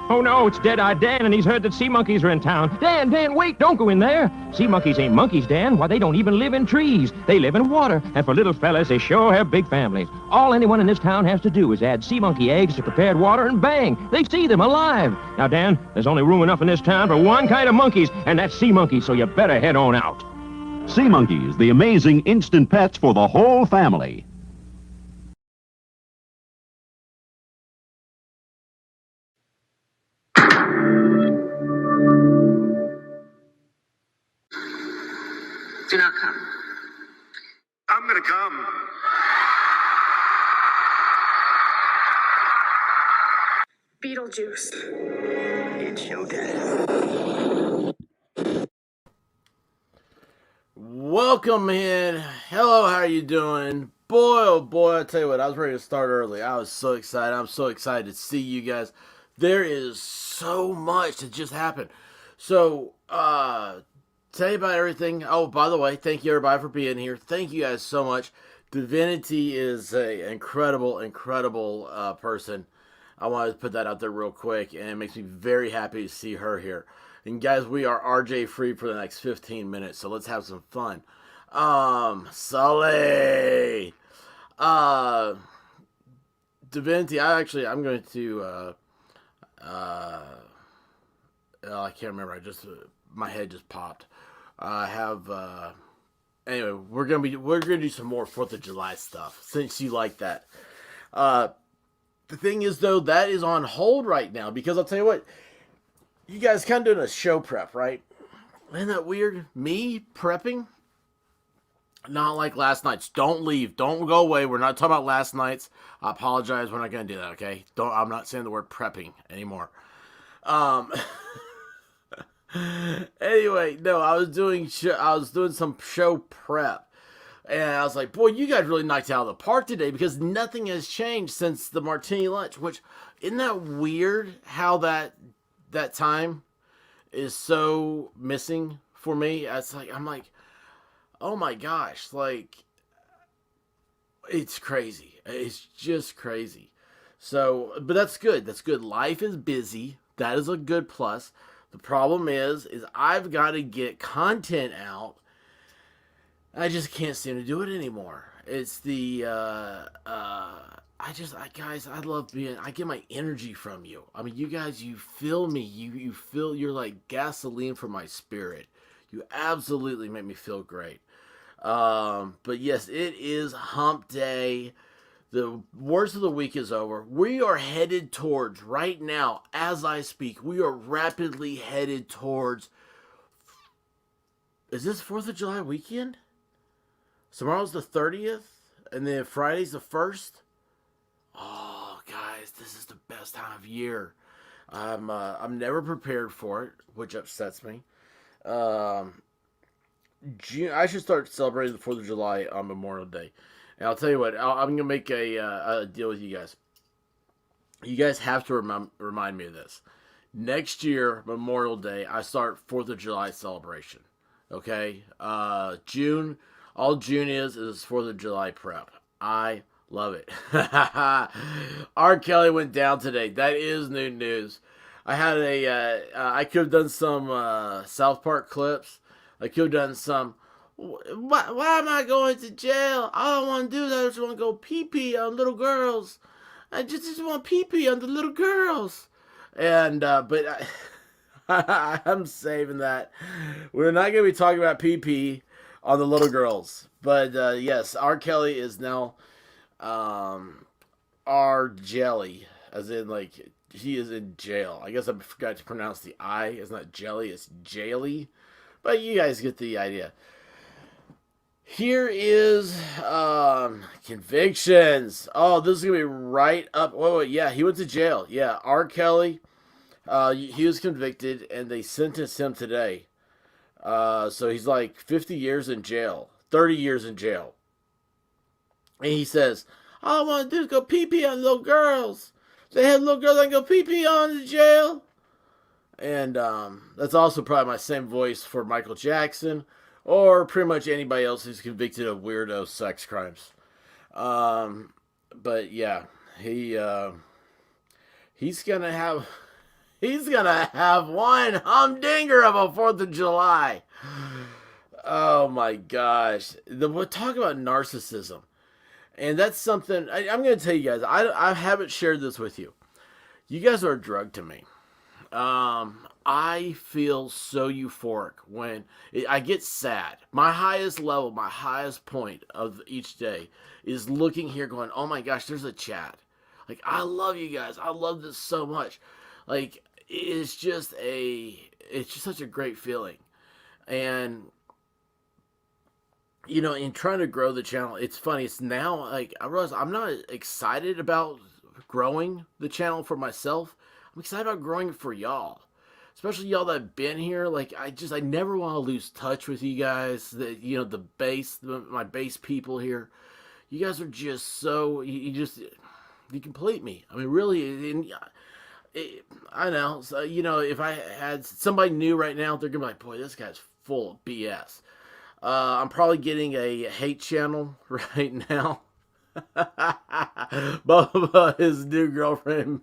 Oh, no, it's Dead-Eyed Dan, and he's heard that sea monkeys are in town. Dan, wait, don't go in there. Sea monkeys ain't monkeys, Dan. Why, they don't even live in trees. They live in water, and for little fellas, they sure have big families. All anyone in this town has to do is add sea monkey eggs to prepared water, and bang, they see them alive. Now, Dan, there's only room enough in this town for one kind of monkeys, and that's sea monkeys, so you better head on out. Sea monkeys, the amazing instant pets for the whole family. Do not come. I'm gonna come. Beetlejuice. It's showtime. Welcome in. Hello, how are you doing? Boy, oh boy, I tell you what, I was ready to start early. I was so excited. I'm so excited to see you guys. There is so much that just happened. So, tell you about everything. Oh, by the way, thank you everybody for being here. Thank you guys so much. Divinity is an incredible person. I wanted to put that out there real quick, and it makes me very happy to see her here. And guys, we are RJ free for the next 15 minutes, so let's have some fun. Sully! Divinity, I'm going to, I can't remember, my head just popped. Anyway, we're gonna do some more 4th of July stuff, since you like that. The thing is, though, that is on hold right now, because I'll tell you what, you guys kind of doing a show prep, right? Isn't that weird? Me prepping? Not like last night's. Don't leave. Don't go away. We're not talking about last night's. I apologize. We're not going to do that, okay? I'm not saying the word prepping anymore. Anyway, no, I was doing some show prep. And I was like, boy, you guys really knocked it out of the park today, because nothing has changed since the martini lunch, which, isn't that weird how that time is so missing for me? I'm like, oh my gosh, like, it's crazy. It's just crazy. So, but that's good. That's good. Life is busy. That is a good plus. The problem is I've got to get content out. I just can't seem to do it anymore. It's the, guys, I love I get my energy from you. I mean, you guys, you feel me. You feel, you're like gasoline for my spirit. You absolutely make me feel great. But yes, it is Hump Day. The worst of the week is over. We are headed towards, right now, as I speak, we are rapidly headed towards, is this 4th of July weekend? Tomorrow's the 30th, and then Friday's the 1st. Oh, guys, this is the best time of year. I'm never prepared for it, which upsets me. June, I should start celebrating the 4th of July on Memorial Day. And I'll tell you what, I'm going to make a deal with you guys. You guys have to remind me of this. Next year, Memorial Day, I start 4th of July celebration. Okay? June, all June is 4th of July prep. I love it. R. Kelly went down today. That is new news. I had I could have done some South Park clips. I could have done some, why am I going to jail? All I want to do is I just want to go pee-pee on little girls. I just want pee-pee on the little girls. And, but I'm saving that. We're not going to be talking about pee-pee on the little girls. But, yes, R. Kelly is now, R. Jelly. As in, like, he is in jail. I guess I forgot to pronounce the I. It's not jelly, it's jaily. But you guys get the idea. Here is convictions. Oh, this is going to be right up. Wait, yeah, he went to jail. Yeah, R. Kelly, he was convicted, and they sentenced him today. So he's like 50 years in jail. 30 years in jail. And he says, all I want to do is go pee-pee on little girls. They have little girls I can go pee-pee on in jail. And that's also probably my same voice for Michael Jackson or pretty much anybody else who's convicted of weirdo sex crimes. But yeah, he's gonna have one humdinger of a 4th of July. Oh my gosh. Talk about narcissism. And that's something I'm going to tell you guys. I haven't shared this with you. You guys are a drug to me. I feel so euphoric when I get sad. My highest level, my highest point of each day is looking here going, oh my gosh, there's a chat. Like, I love you guys. I love this so much. Like, it's just such a great feeling. And, you know, in trying to grow the channel, it's funny. It's now, like, I realize I'm not excited about growing the channel for myself. I'm excited about growing it for y'all. Especially y'all that have been here. Like, I never want to lose touch with you guys. My base people here. You guys are just so, you complete me. I mean, really, I know. So, you know, if I had somebody new right now, they're going to be like, boy, this guy's full of BS. I'm probably getting a hate channel right now. But his new girlfriend,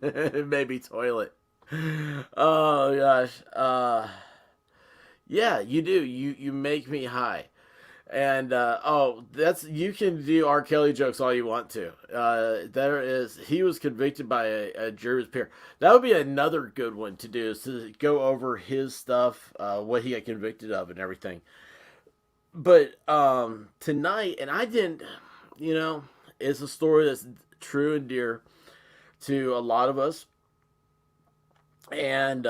maybe toilet. Oh gosh. Yeah, you do. You make me high. And you can do R. Kelly jokes all you want to. He was convicted by a jury's peer. That would be another good one to do, is to go over his stuff, what he got convicted of and everything. But tonight, and I didn't, you know, it's a story that's true and dear to a lot of us. And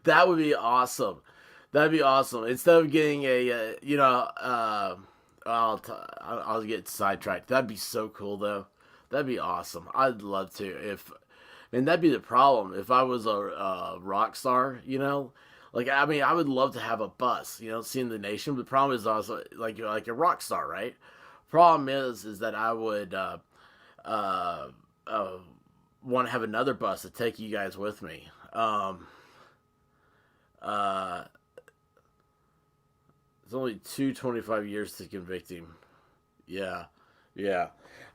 that would be awesome. That'd be awesome. Instead of getting I'll get sidetracked. That'd be so cool, though. That'd be awesome. I'd love to. And that'd be the problem. If I was a rock star, you know, like, I mean, I would love to have a bus, you know, seeing the nation. But the problem is also like a rock star, right? Problem is that I would want to have another bus to take you guys with me. It's only 225 years to convict him. Yeah.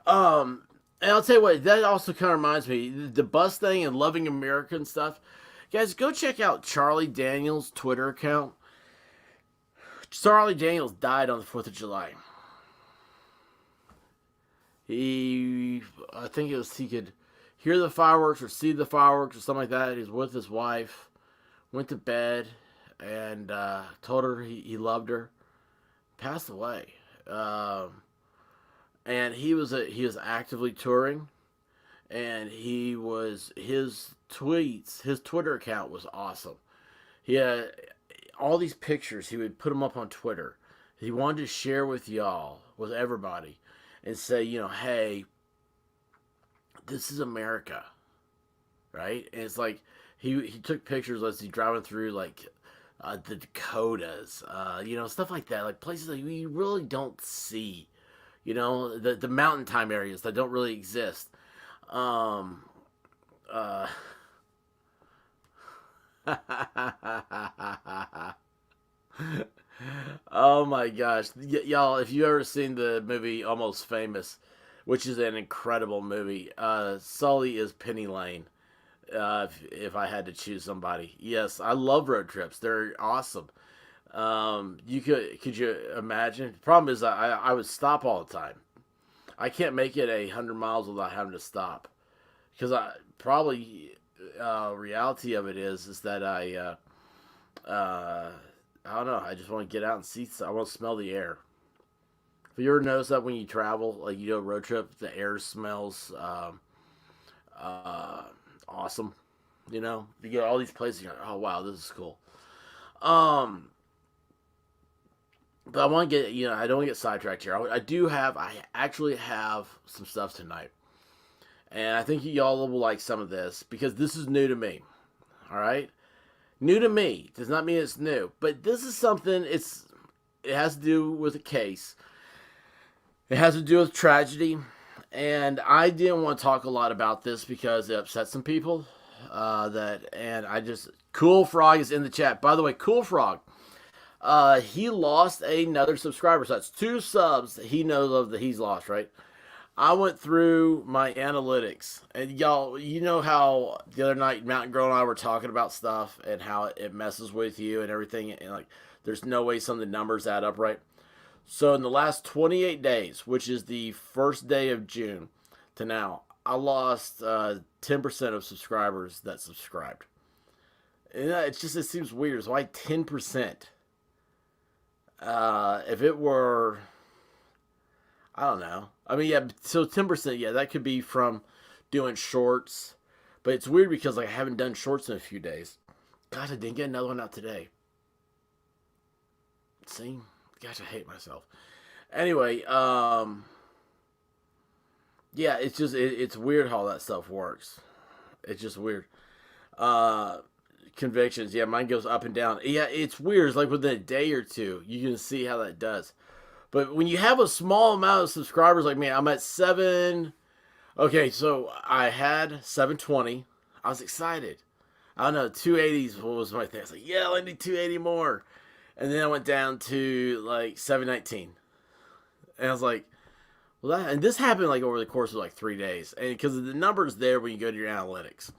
And I'll tell you what, that also kind of reminds me, the bus thing and loving America and stuff. Guys, go check out Charlie Daniels' Twitter account. Charlie Daniels died on the 4th of July. I think it was, he could hear the fireworks or see the fireworks or something like that. He was with his wife, went to bed, and told her he loved her. Passed away. And he was actively touring, and his Twitter account was awesome. He had all these pictures. He would put them up on Twitter. He wanted to share with y'all, with everybody, and say, you know, hey, this is America, right? And it's like he took pictures as he driving through like the Dakotas, you know, stuff like that, like places that you really don't see. You know, the mountain time areas that don't really exist. Oh my gosh. Y'all, if you've ever seen the movie Almost Famous, which is an incredible movie, Sully is Penny Lane. If I had to choose somebody. Yes, I love road trips. They're awesome. Could you imagine? The problem is I would stop all the time. I can't make it 100 miles without having to stop, because reality of it is that I don't know. I just want to get out and see. I want to smell the air. Have you ever noticed that when you travel, like you do a road trip, the air smells awesome? You know, you get all these places. You're like, oh wow, this is cool. But I want to get, you know, I don't want to get sidetracked here. I actually have some stuff tonight. And I think y'all will like some of this, because this is new to me. All right? New to me. Does not mean it's new. But this is something, it has to do with a case. It has to do with tragedy. And I didn't want to talk a lot about this because it upset some people. Cool Frog is in the chat. By the way, Cool Frog, he lost another subscriber. So that's 2 subs that he knows of that he's lost, right? I went through my analytics, and y'all, you know how the other night Mountain Girl and I were talking about stuff and how it messes with you and everything, and like there's no way some of the numbers add up, right? So in the last 28 days, which is the first day of June to now, I lost 10% of subscribers that subscribed. And it seems weird. So why 10%? If it were, I don't know. I mean, yeah, so 10%, yeah, that could be from doing shorts. But it's weird because like I haven't done shorts in a few days. God, I didn't get another one out today. See? Gosh, I hate myself. Anyway, yeah, it's just, it's weird how that stuff works. It's just weird. Convictions, yeah, mine goes up and down. Yeah, it's weird. It's like within a day or two, you can see how that does. But when you have a small amount of subscribers like me, I'm at 7. Okay, so I had 720. I was excited. I don't know, 280s was my thing. I was like, yeah, I need 280 more. And then I went down to like 719. And I was like, well, and this happened like over the course of like 3 days. And because the number's there when you go to your analytics.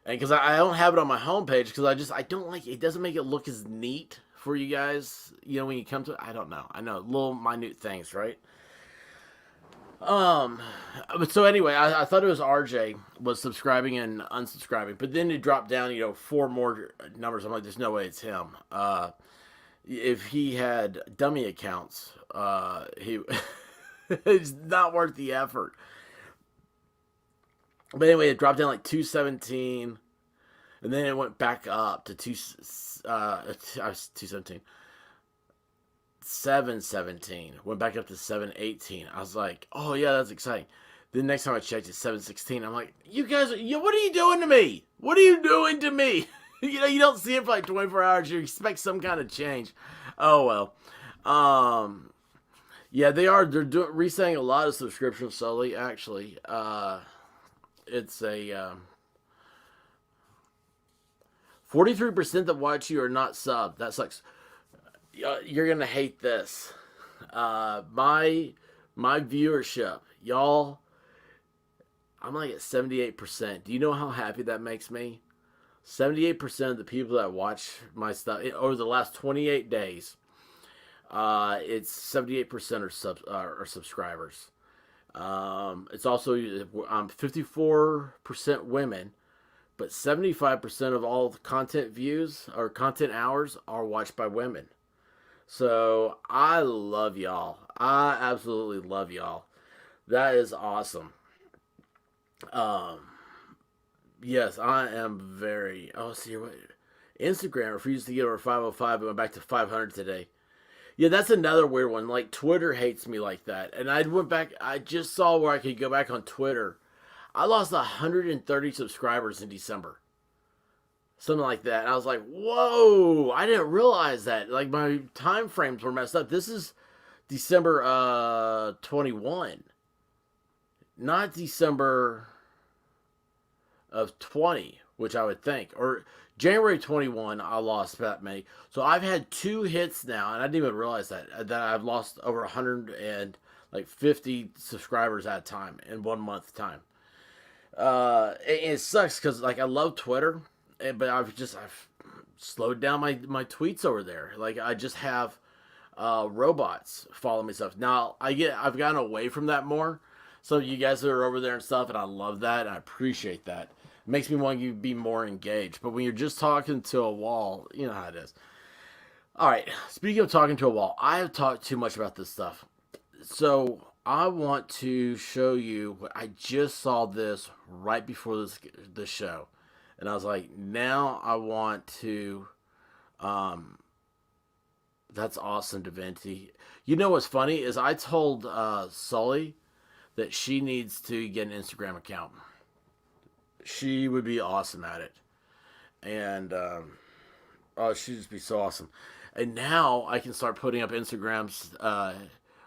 And because I don't have it on my homepage because I don't like it. It doesn't make it look as neat for you guys, you know, when you come to it. I don't know. I know, little minute things, right? But so anyway, I thought it was RJ was subscribing and unsubscribing, but then it dropped down, 4 more numbers. I'm like, there's no way it's him. If he had dummy accounts, it's not worth the effort. But anyway, it dropped down like 217, and then it went back up to 217. 717 went back up to 718. I was like, oh yeah, that's exciting. The next time I checked, it's 716. I'm like, you guys, what are you doing to me? What are you doing to me? You don't see it for like 24 hours. You expect some kind of change. Oh well. Yeah, they're reselling a lot of subscriptions slowly. Actually, it's a 43% that watch you are not sub. That sucks. You're gonna hate this. My viewership, y'all. I'm like at 78%. Do you know how happy that makes me? 78% of the people that watch my stuff over the last 28 days, it's 78% are subscribers. It's also 54% women, but 75% of all the content views or content hours are watched by women. So I love y'all. I absolutely love y'all. That is awesome. Yes, I am very. Oh, see what? Instagram refused to get over 505, but went back to 500 today. Yeah, that's another weird one. Like Twitter hates me like that, and I went back. I just saw where I could go back on Twitter. I lost 130 subscribers in December, something like that. And I was like, whoa! I didn't realize that. Like my time frames were messed up. This is December 21, not December of 20, which I would think, or January 21, I lost that many. So I've had 2 hits now, and I didn't even realize that I've lost over 150 subscribers at a time in 1 month time. It sucks because like I love Twitter, but I've slowed down my tweets over there. Like I just have robots follow me stuff. Now I've gotten away from that more. So you guys are over there and stuff, and I love that, and I appreciate that. It makes me want you to be more engaged. But when you're just talking to a wall, you know how it is. All right, speaking of talking to a wall, I have talked too much about this stuff. So I want to show you what I just saw this right before this show. And I was like, now I want to... that's awesome, Divinity. You know what's funny is I told Sully that she needs to get an Instagram account. She would be awesome at it. And Oh, she'd just be so awesome. And now I can start putting up Instagrams,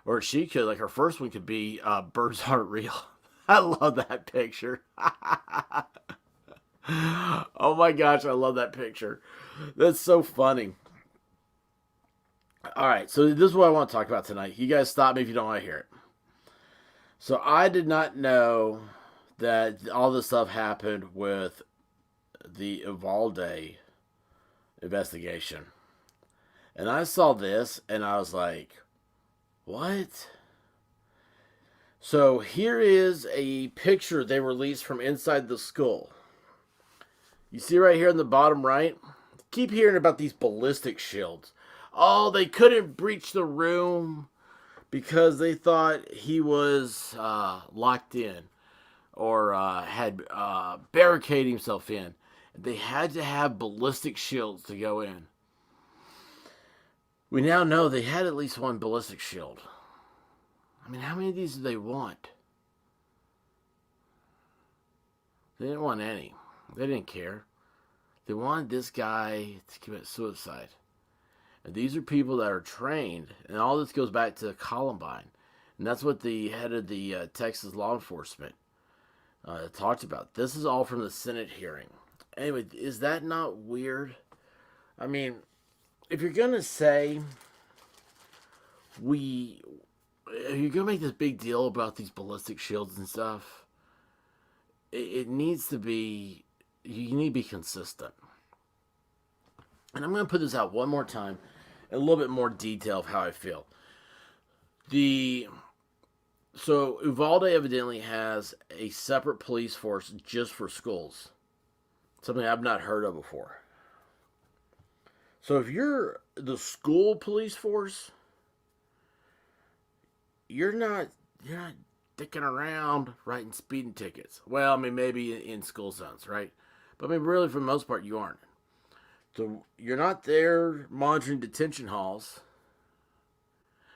or she could, like her first one could be birds aren't real. I love that picture. Oh my gosh, I love that picture. That's so funny. All right, so this is what I want to talk about tonight. You guys stop me if you don't want to hear it. So I did not know that all this stuff happened with the Uvalde investigation. And I saw this and I was like, what? So here is a picture they released from inside the school. You see right here in the bottom right? Keep hearing about these ballistic shields. Oh, they couldn't breach the room because they thought he was locked in or had barricaded himself in. They had to have ballistic shields to go in. We now know they had at least one ballistic shield. I mean, how many of these do they want? They didn't want any. They didn't care. They wanted this guy to commit suicide. And these are people that are trained. And all this goes back to Columbine. And that's what the head of the Texas law enforcement talked about. This is all from the Senate hearing. Anyway, is that not weird? I mean, if you're going to say you're going to make this big deal about these ballistic shields and stuff, it needs to be, you need to be consistent. And I'm going to put this out one more time in a little bit more detail of how I feel. So Uvalde evidently has a separate police force just for schools. Something I've not heard of before. So if you're the school police force, you're not dicking around writing speeding tickets. Well, I mean, maybe in school zones, right? But I mean, really, for the most part, you aren't. So you're not there monitoring detention halls.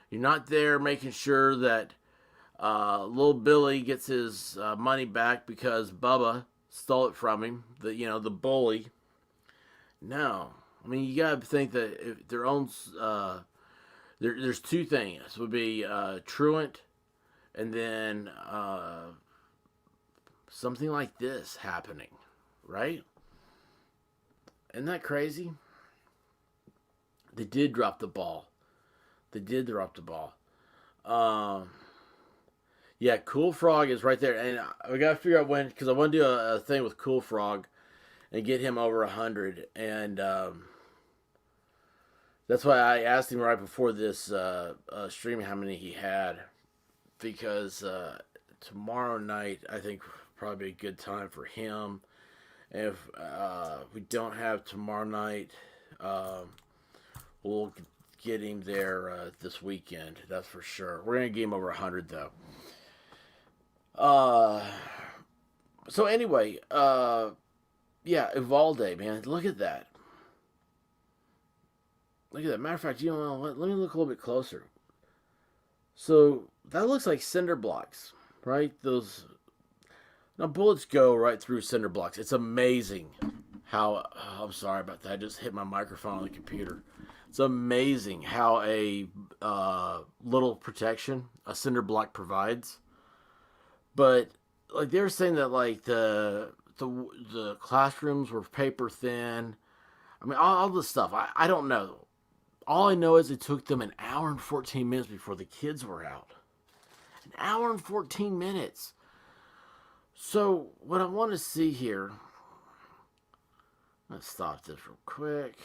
You're not there making sure that little Billy gets his money back because Bubba stole it from him. The bully. No, I mean, you gotta think that if their own. There's two things. It would be truant, and then something like this happening, right? Isn't that crazy? They did drop the ball. Yeah, Cool Frog is right there, and we gotta figure out when, because I want to do a thing with Cool Frog and get him over 100, and that's why I asked him right before this stream how many he had, because tomorrow night I think probably a good time for him. And if we don't have tomorrow night, we'll get him there this weekend. That's for sure. We're gonna get him over 100 though. So anyway, yeah, Uvalde, man, look at that. Look at that. Matter of fact, you know, let me look a little bit closer. So that looks like cinder blocks, right? Those. Now bullets go right through cinder blocks. It's amazing how. I'm sorry about that. I just hit my microphone on the computer. It's amazing how a little protection a cinder block provides. But like they were saying that like the classrooms were paper thin. I mean all this stuff. I don't know. All I know is it took them an hour and 14 minutes before the kids were out. An hour and 14 minutes. So what I want to see here. Let's stop this real quick.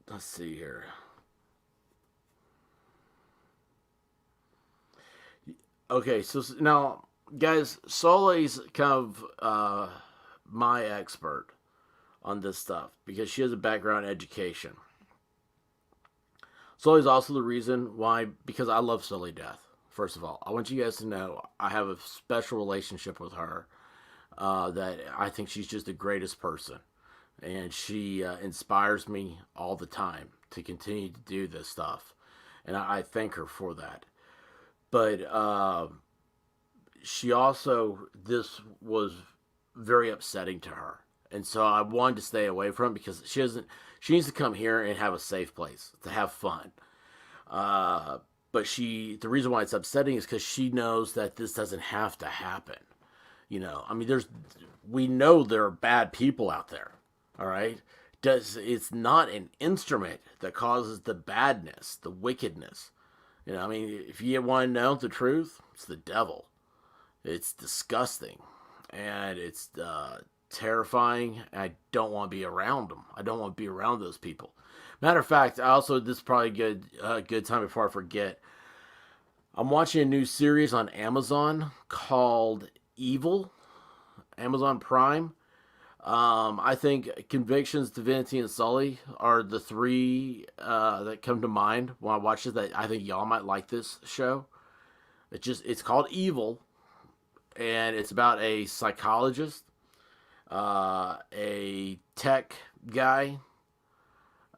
Let's see here. Okay, so now, guys, Solei's kind of my expert on this stuff because she has a background in education. Solei's also the reason why, because I love Sully death. First of all, I want you guys to know I have a special relationship with her. That I think she's just the greatest person, and she inspires me all the time to continue to do this stuff, and I thank her for that. But she also, this was very upsetting to her. And so I wanted to stay away from it because she needs to come here and have a safe place to have fun. But the reason why it's upsetting is because she knows that this doesn't have to happen. I mean, we know there are bad people out there. All right. It's not an instrument that causes the badness, the wickedness. I mean, if you want to know the truth, it's the devil. It's disgusting, and it's terrifying. And I don't want to be around them. I don't want to be around those people. Matter of fact, this is probably good time before I forget. I'm watching a new series on Amazon called Evil, Amazon Prime. I think Convictions, Divinity, and Sully are the three that come to mind when I watch this. That I think y'all might like this show. It's called Evil, and it's about a psychologist, a tech guy.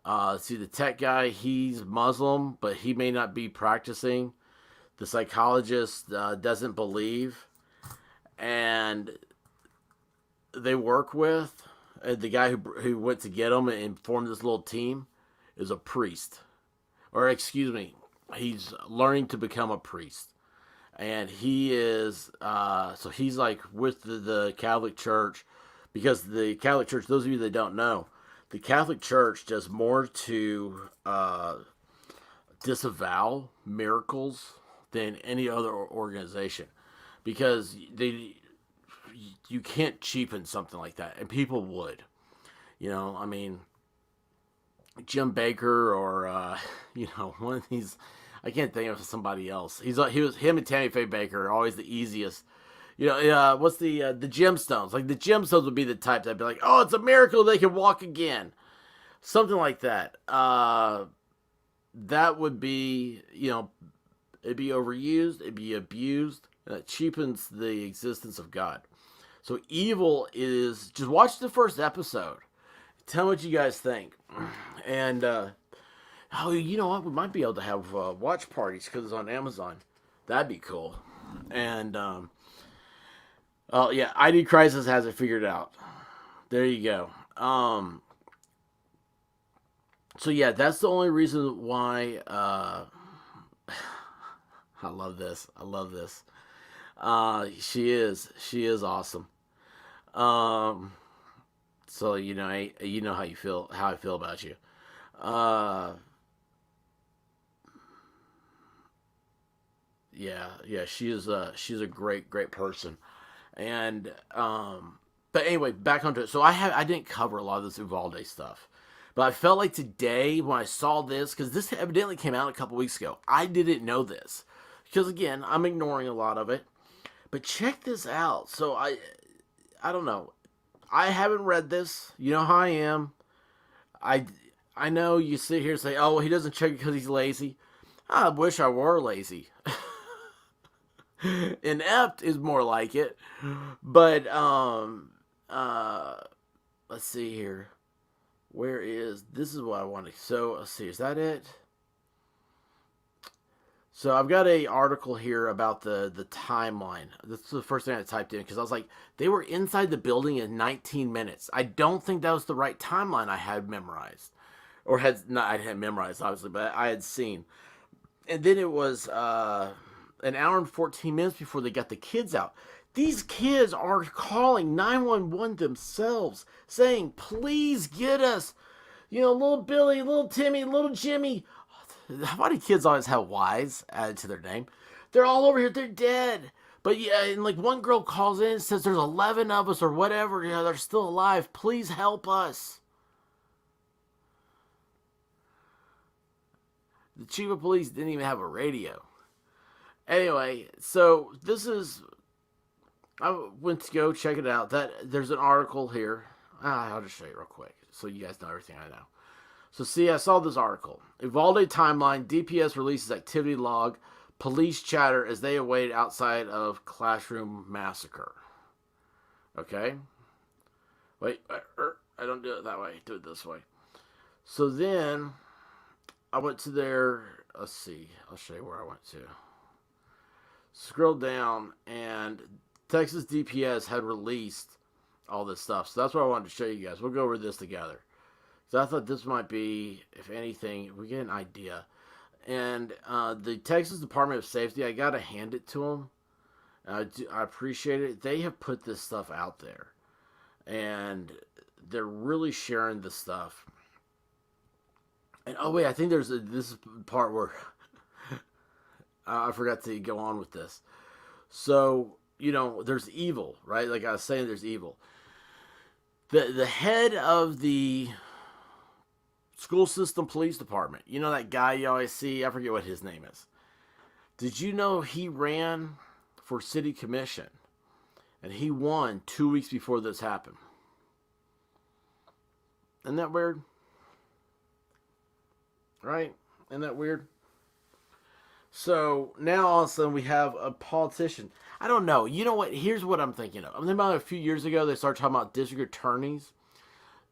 The tech guy, he's Muslim, but he may not be practicing. The psychologist doesn't believe, and they work with the guy who went to get him and formed this little team is a priest, or excuse me, he's learning to become a priest, and he is so he's like with the Catholic Church, because the Catholic Church, those of you that don't know, the Catholic Church does more to disavow miracles than any other organization, because you can't cheapen something like that, and people would. I mean, Jim Baker or one of these. I can't think of somebody else. Him and Tammy Faye Baker are always the easiest. What's the gemstones? Like the gemstones would be the type that'd be like, oh, it's a miracle they can walk again, something like that. That would be, it'd be overused, it'd be abused, and it cheapens the existence of God. So Evil is, just watch the first episode. Tell me what you guys think. And, you know what? We might be able to have watch parties because it's on Amazon. That'd be cool. And, yeah, ID Crisis has it figured out. There you go. So yeah, that's the only reason why, I love this. She is awesome. So you know how I feel about you. Yeah, she's a great person. And but anyway, back onto it. So I didn't cover a lot of this Uvalde stuff. But I felt like today when I saw this, because this evidently came out a couple weeks ago. I didn't know this. Because again, I'm ignoring a lot of it. But check this out. So I don't know. I haven't read this. You know how I am. I know you sit here and say, oh, well, he doesn't check it because he's lazy. I wish I were lazy. Inept is more like it. But let's see here. This is what I wanted. So let's see, is that it? So I've got a article here about the timeline. This is the first thing I typed in because I was like, they were inside the building in 19 minutes. I don't think that was the right timeline I had memorized. Or I hadn't memorized, obviously, but I had seen. And then it was an hour and 14 minutes before they got the kids out. These kids are calling 911 themselves, saying, please get us. Little Billy, little Timmy, little Jimmy. Why do kids always have Y's added to their name? They're all over here. They're dead. But yeah, and like one girl calls in and says there's 11 of us or whatever. They're still alive. Please help us. The chief of police didn't even have a radio. Anyway, so I went to go check it out. There's an article here. I'll just show you real quick so you guys know everything I know. So see, I saw this article. Uvalde timeline, DPS releases activity log, police chatter as they await outside of classroom massacre. Okay? Wait, I don't do it that way. Do it this way. So then, I went to their, let's see, I'll show you where I went to. Scroll down, and Texas DPS had released all this stuff. So that's what I wanted to show you guys. We'll go over this together. So I thought this might be, if anything, we get an idea. And the Texas Department of Safety, I got to hand it to them. I appreciate it. They have put this stuff out there. And they're really sharing the stuff. And oh wait, I think this is the part where I forgot to go on with this. So, there's evil, right? Like I was saying, there's evil. The head of the school system police department, that guy you always see, I forget what his name is. Did you know he ran for city commission? And he won 2 weeks before this happened. Isn't that weird? Right? Isn't that weird? So now all of a sudden we have a politician. I don't know. You know what? Here's what I'm thinking of. I'm thinking about a few years ago they started talking about district attorneys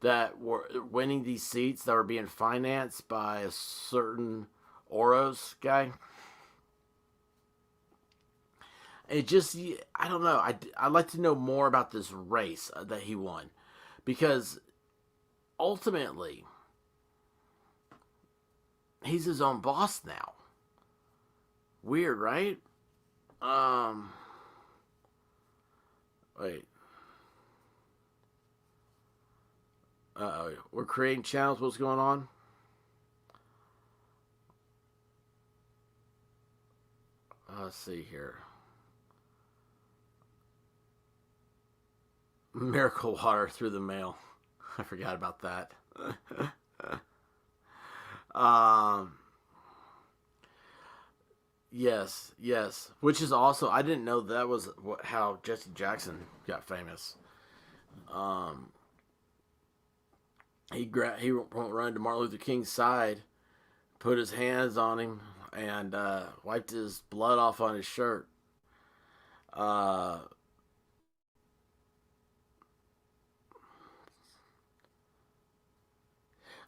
that were winning these seats that were being financed by a certain Oros guy. It just, I don't know. I'd like to know more about this race that he won. Because ultimately, he's his own boss now. Weird, right? Wait. We're creating channels. What's going on? Let's see here. Miracle water through the mail. I forgot about that. Yes. Which is also, I didn't know that was how Jesse Jackson got famous. He won't run to Martin Luther King's side, put his hands on him, and wiped his blood off on his shirt.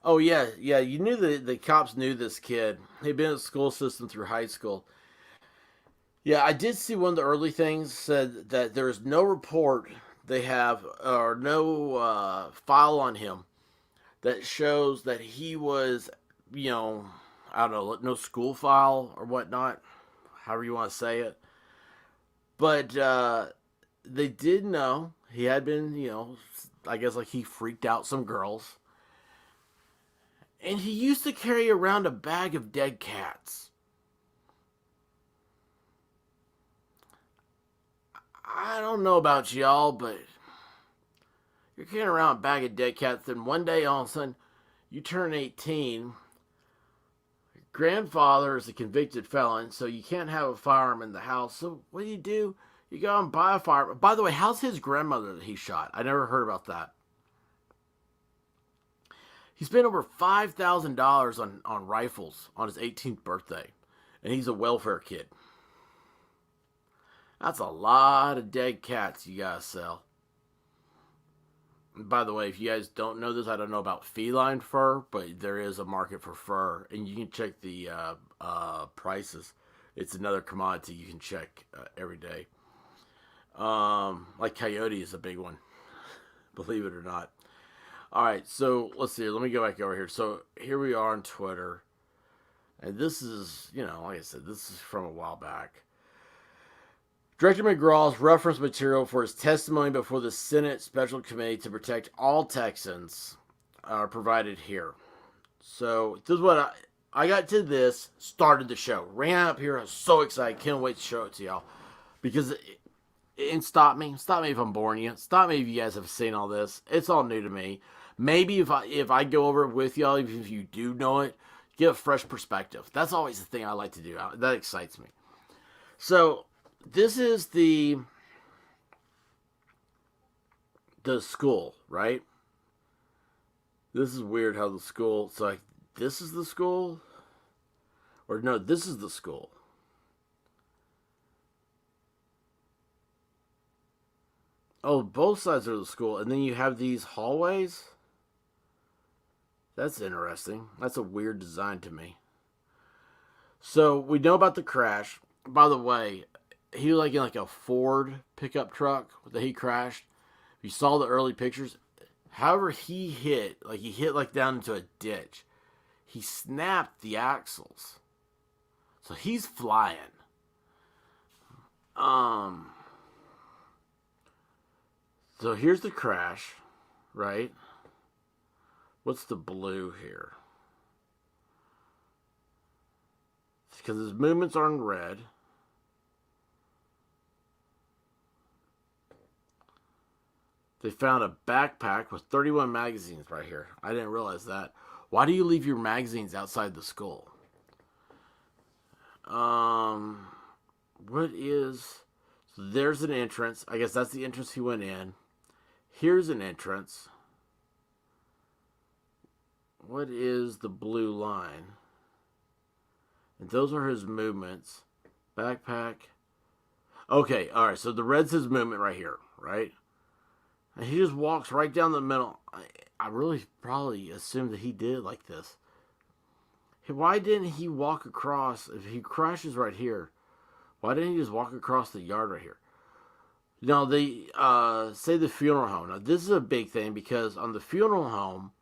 Oh, yeah. You knew the cops knew this kid. He'd been in the school system through high school. Yeah, I did see one of the early things said that there's no report they have or no file on him that shows that he was, I don't know, no school file or whatnot, however you want to say it. But they did know he had been, I guess like he freaked out some girls. And he used to carry around a bag of dead cats. I don't know about y'all, but you're carrying around a bag of dead cats, then one day all of a sudden you turn 18. Your grandfather is a convicted felon, so you can't have a firearm in the house. So what do? You go and buy a firearm. By the way, how's his grandmother that he shot? I never heard about that. He spent over $5,000 on rifles on his 18th birthday. And he's a welfare kid. That's a lot of dead cats you gotta sell. And by the way, if you guys don't know this, I don't know about feline fur, but there is a market for fur. And you can check the prices. It's another commodity you can check every day. Like coyote is a big one. Believe it or not. All right, so let's see. Let me go back over here. So here we are on Twitter. And this is, like I said, this is from a while back. Director McGraw's reference material for his testimony before the Senate Special Committee to Protect All Texans are provided here. So this is what I got to this, started the show. Ran up here. I was so excited. Can't wait to show it to y'all. Because and stop me if I'm boring you. Stop me if you guys have seen all this. It's all new to me. Maybe if I go over it with y'all, even if you do know it, get a fresh perspective. That's always the thing I like to do. That excites me. So this is the school, right? This is weird how the school. So like, this is the school, or no, this is the school. Oh, both sides are the school, and then you have these hallways. That's interesting. That's a weird design to me. So we know about the crash. By the way, he was like in like a Ford pickup truck that he crashed. You saw the early pictures. However, he hit like down into a ditch. He snapped the axles. So he's flying. So here's the crash, right? What's the blue here? Because his movements are in red. They found a backpack with 31 magazines right here. I didn't realize that. Why do you leave your magazines outside the school? What is... So there's an entrance. I guess that's the entrance he went in. Here's an entrance. What is the blue line? And those are his movements. Backpack. Okay, alright, so the red's his movement right here, right? And he just walks right down the middle. I really probably assumed that he did it like this. Why didn't he walk across? If he crashes right here, why didn't he just walk across the yard right here? Now, they say the funeral home. Now, this is a big thing because on the funeral home,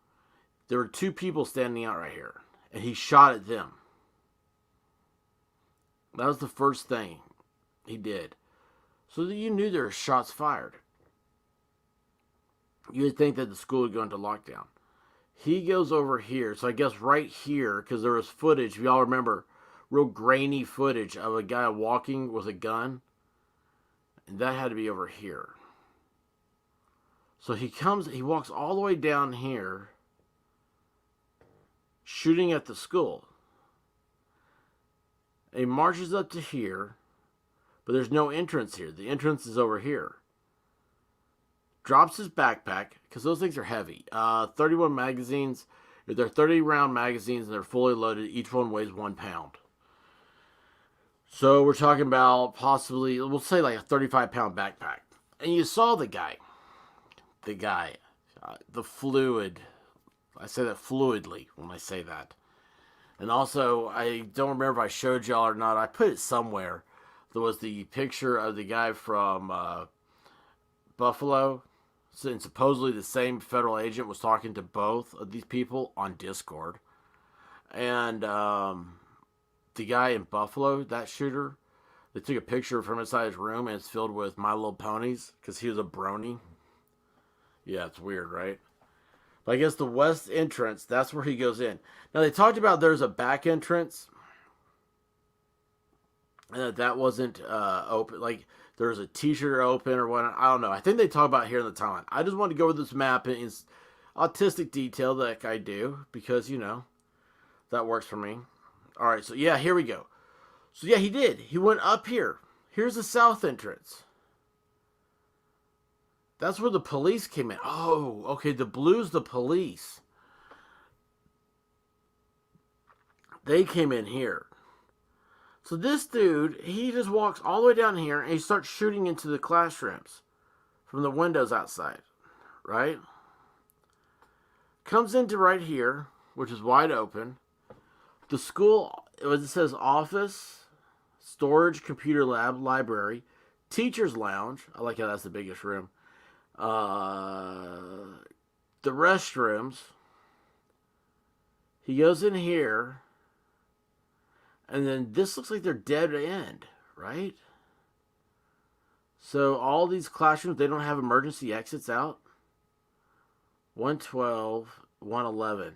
there were two people standing out right here. And he shot at them. That was the first thing he did. So that you knew there were shots fired. You would think that the school would go into lockdown. He goes over here. So I guess right here, because there was footage, if y'all remember, real grainy footage of a guy walking with a gun. And that had to be over here. So he walks all the way down here, shooting at the school. And he marches up to here, but there's no entrance here. The entrance is over here. Drops his backpack, because those things are heavy. 31 magazines. They're 30-round magazines, and they're fully loaded. Each one weighs 1 pound. So we're talking about possibly, we'll say like a 35-pound backpack. And you saw the guy. The fluid. I say that fluidly when I say that. And also, I don't remember if I showed y'all or not. I put it somewhere. There was the picture of the guy from Buffalo. And supposedly the same federal agent was talking to both of these people on Discord. And the guy in Buffalo, that shooter, they took a picture from inside his room and it's filled with My Little Ponies because he was a brony. Yeah, it's weird, right? But I guess the west entrance, that's where he goes in. Now, they talked about there's a back entrance. And that wasn't open. Like, there was a t-shirt open or whatnot. I don't know. I think they talk about it here in the timeline. I just wanted to go over this map in autistic detail like I do. Because, you know, that works for me. Alright, so yeah, here we go. So yeah, he did. He went up here. Here's the south entrance. That's where the police came in. Oh, okay, the blue's the police. They came in here. So this dude, he just walks all the way down here and he starts shooting into the classrooms from the windows outside, right? Comes into right here, which is wide open. The school, it says office, storage, computer lab, library, teacher's lounge. I like how that's the biggest room. The restrooms. He goes in here. And then this looks like they're dead end, right? So all these classrooms, they don't have emergency exits out. 112, 111.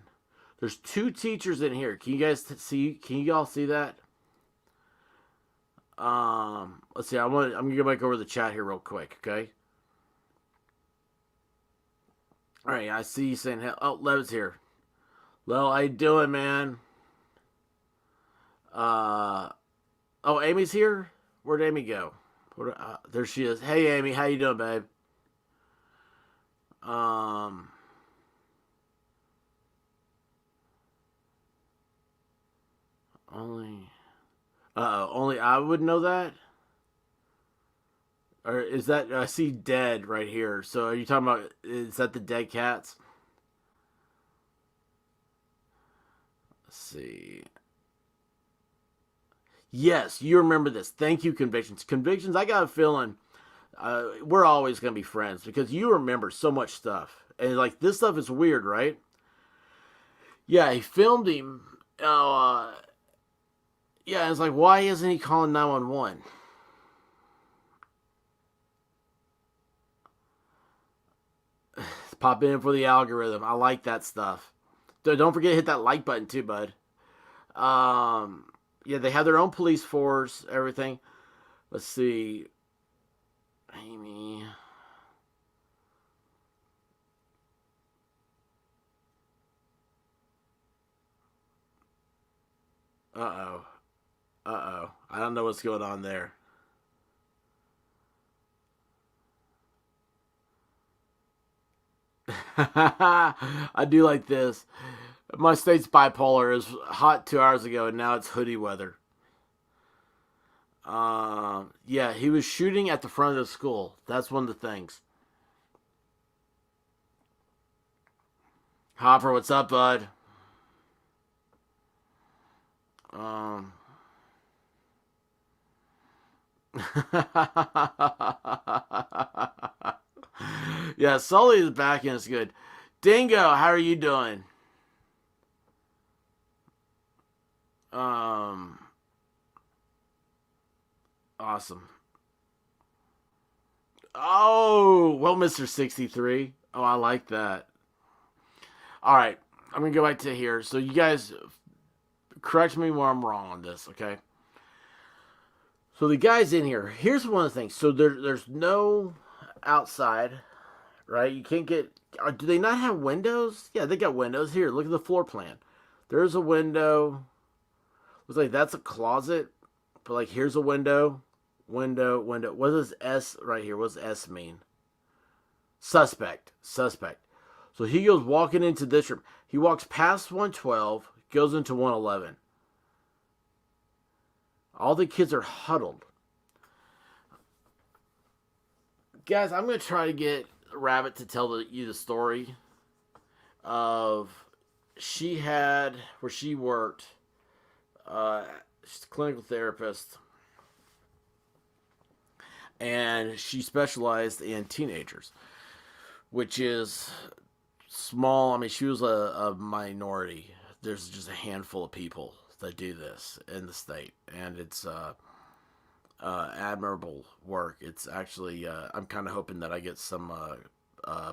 There's 2 teachers in here. Can you guys see? Can you all see that? Let's see. I'm gonna go back over the chat here real quick, okay? All right, I see you saying, oh, Lev's here. Lev, how you doing, man? Oh, Amy's here? Where'd Amy go? There she is. Hey, Amy, how you doing, babe? Only I would know that? Or is that, I see dead right here. So are you talking about, is that the dead cats? Let's see. Yes, you remember this. Thank you, Convictions. Convictions, I got a feeling, We're always going to be friends because you remember so much stuff. And, like, this stuff is weird, right? Yeah, he filmed him. Yeah, it's like, why isn't he calling 911? Pop in for the algorithm. I like that stuff. Don't forget to hit that like button too, bud. Yeah, they have their own police force, everything. Let's see. Amy. Uh-oh. Uh-oh. I don't know what's going on there. I do like this. My state's bipolar. It was hot 2 hours ago, and now it's hoodie weather. Yeah, he was shooting at the front of the school. That's one of the things. Hopper, what's up, bud? Yeah, Sully is back and it's good. Dingo, how are you doing? Awesome. Oh, well, Mr. 63. Oh, I like that. All right, I'm gonna go back to here. So you guys correct me where I'm wrong on this, okay? So the guys in here. Here's one of the things. So there's no outside, right? You can't get. Do they not have windows? Yeah, they got windows. Here, look at the floor plan. There's a window. Looks like that's a closet. But like, here's a window. Window. What does S right here? What does S mean? Suspect. So he goes walking into this room. He walks past 112, goes into 111. All the kids are huddled. Guys, I'm going to try to get Rabbit to tell you the story of where she worked. She's a clinical therapist. And she specialized in teenagers, which is small. I mean, she was a minority. There's just a handful of people that do this in the state, and it's admirable work. It's actually, I'm kind of hoping that I get some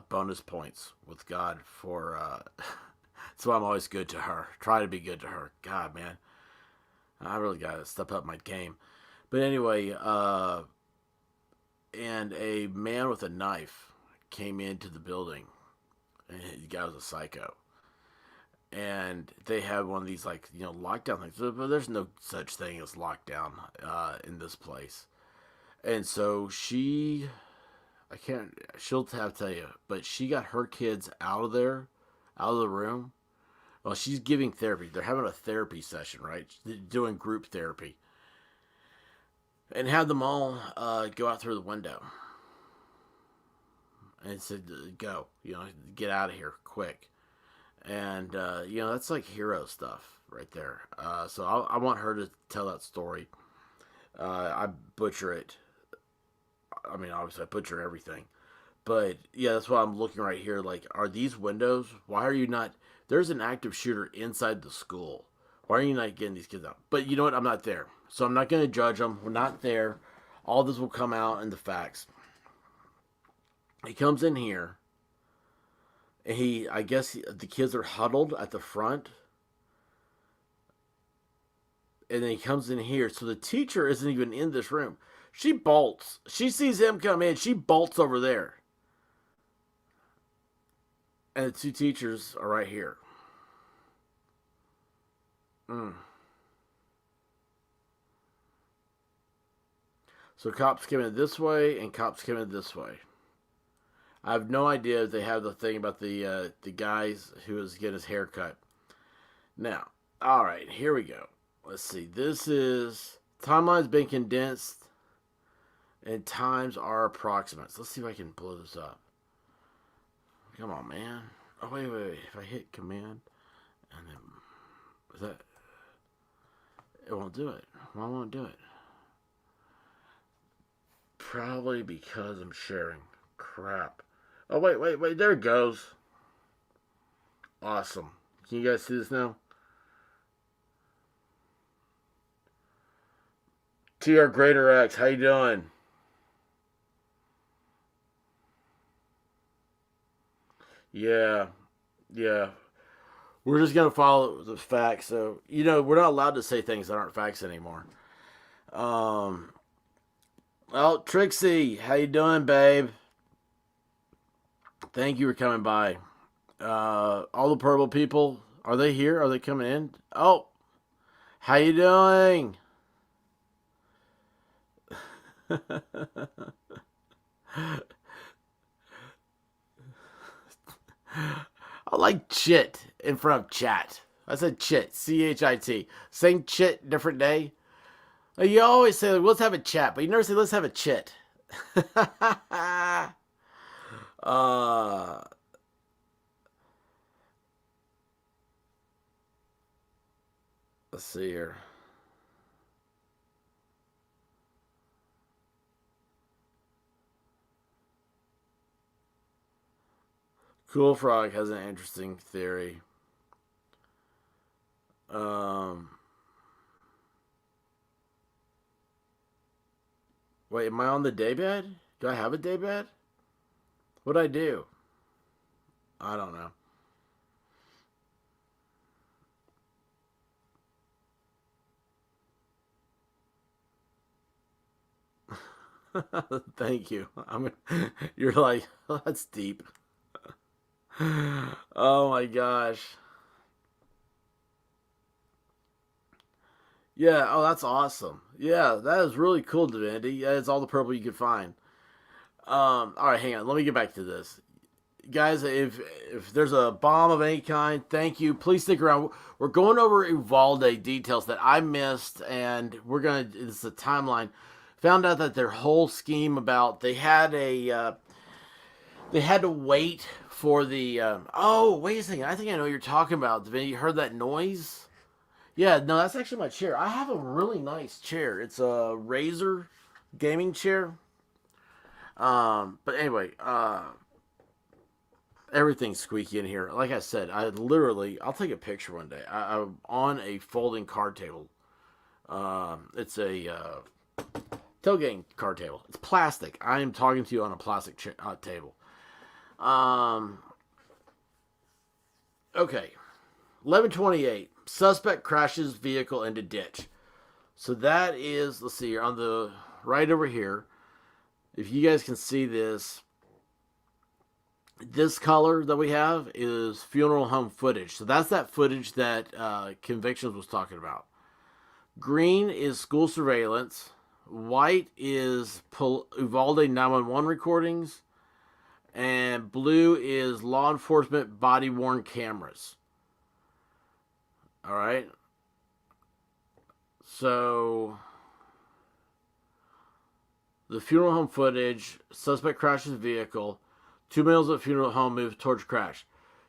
bonus points with God for. That's why I'm always good to her. Try to be good to her. God, man, I really got to step up my game. But anyway, and a man with a knife came into the building, and the guy was a psycho. And they had one of these, like, lockdown things. But there's no such thing as lockdown in this place. And so she'll have to tell you, but she got her kids out of the room. Well, she's giving therapy. They're having a therapy session, right? They're doing group therapy. And had them all go out through the window. And said, go, get out of here quick. And, that's like hero stuff right there. So I want her to tell that story. I butcher it. I mean, obviously I butcher everything. But, yeah, that's why I'm looking right here. Like, are these windows? Why are you not... There's an active shooter inside the school. Why are you not getting these kids out? But you know what? I'm not there. So I'm not going to judge them. We're not there. All this will come out in the facts. He comes in here. And I guess the kids are huddled at the front. And then he comes in here. So the teacher isn't even in this room. She bolts. She sees him come in. She bolts over there. And the two teachers are right here. So cops came in this way and cops came in this way. I have no idea if they have the thing about the guys who was getting his hair cut. Now, all right, here we go. Let's see. This is... Timeline's been condensed and times are approximate. Let's see if I can blow this up. Come on, man. Oh, wait. If I hit command and then... Is that... It won't do it. Why won't it do it? Probably because I'm sharing. Crap. Oh, wait. There it goes. Awesome. Can you guys see this now? TR Greater X, how you doing? Yeah. We're just going to follow the facts. So, we're not allowed to say things that aren't facts anymore. Well, Trixie, how you doing, babe? Thank you for coming by. All the purple people, are they here? Are they coming in? Oh, how you doing? I like chit in front of chat. I said chit, C-H-I-T. Same chit, different day. You always say, let's have a chat, but you never say, let's have a chit. Let's see here. Cool Frog has an interesting theory. Wait, am I on the daybed? Do I have a daybed? What'd I do? I don't know. Thank you. You're like, oh, that's deep. Oh my gosh. Yeah, oh, that's awesome. Yeah, that is really cool, Divinity. Yeah, it's all the purple you could find. All right, hang on. Let me get back to this. Guys, if there's a bomb of any kind, thank you. Please stick around. We're going over Uvalde details that I missed, and it's a timeline. Found out that their whole scheme about they had to wait for the oh, wait a second. I think I know what you're talking about. Divinity, you heard that noise? Yeah, no, that's actually my chair. I have a really nice chair. It's a Razer gaming chair. But anyway, everything's squeaky in here. Like I said, I'll take a picture one day. I'm on a folding card table. It's a tailgating card table. It's plastic. I am talking to you on a plastic table. Okay. 11:28. Suspect crashes vehicle into ditch. So that is, let's see here, on the right over here. If you guys can see this color that we have is funeral home footage. So that's that footage that Convictions was talking about. Green is school surveillance. White is Uvalde 911 recordings. And blue is law enforcement body-worn cameras. All right. So the funeral home footage, suspect crashes vehicle, 2 males at funeral home move towards crash.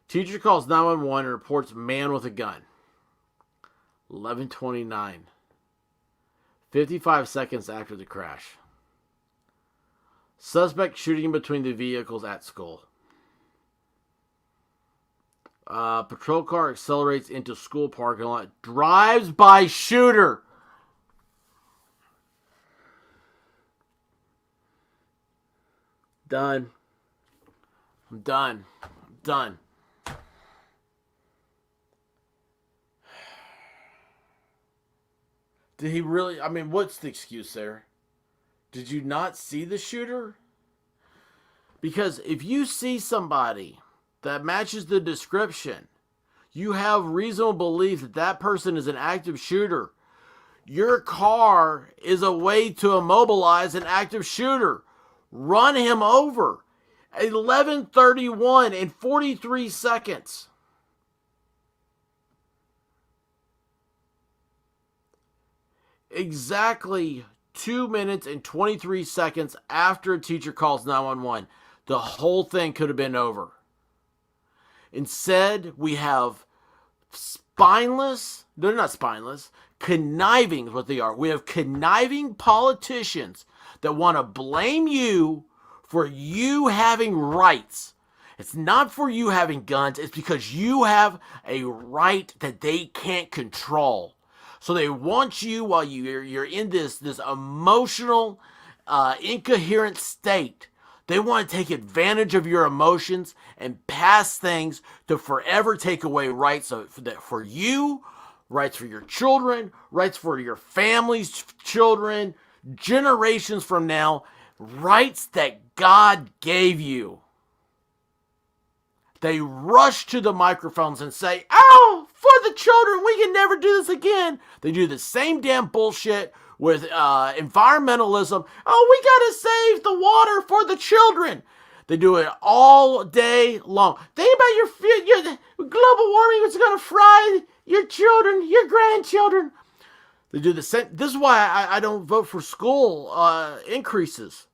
Teacher calls 911 and reports man with a gun. 11:29. 55 seconds after the crash. Suspect shooting between the vehicles at school. Patrol car accelerates into school parking lot. Drives by shooter. Done. I'm done. Did he really? I mean, what's the excuse there? Did you not see the shooter? Because if you see somebody that matches the description, you have reasonable belief that that person is an active shooter. Your car is a way to immobilize an active shooter. Run him over. 11:31 and 43 seconds. Exactly 2 minutes and 23 seconds after a teacher calls 911. The whole thing could have been over. Instead, we have they're not spineless, conniving is what they are. We have conniving politicians that want to blame you for you having rights. It's not for you having guns. It's because you have a right that they can't control. So they want you while you're in this emotional, incoherent state. They want to take advantage of your emotions and pass things to forever take away rights for you, rights for your children, rights for your family's children, generations from now, rights that God gave you. They rush to the microphones and say, "Oh, for the children, we can never do this again." They do the same damn bullshit with environmentalism. "Oh, we gotta save the water for the children." They do it all day long. Think about your global warming is gonna fry your children, your grandchildren. They do the same. This is why I don't vote for school increases.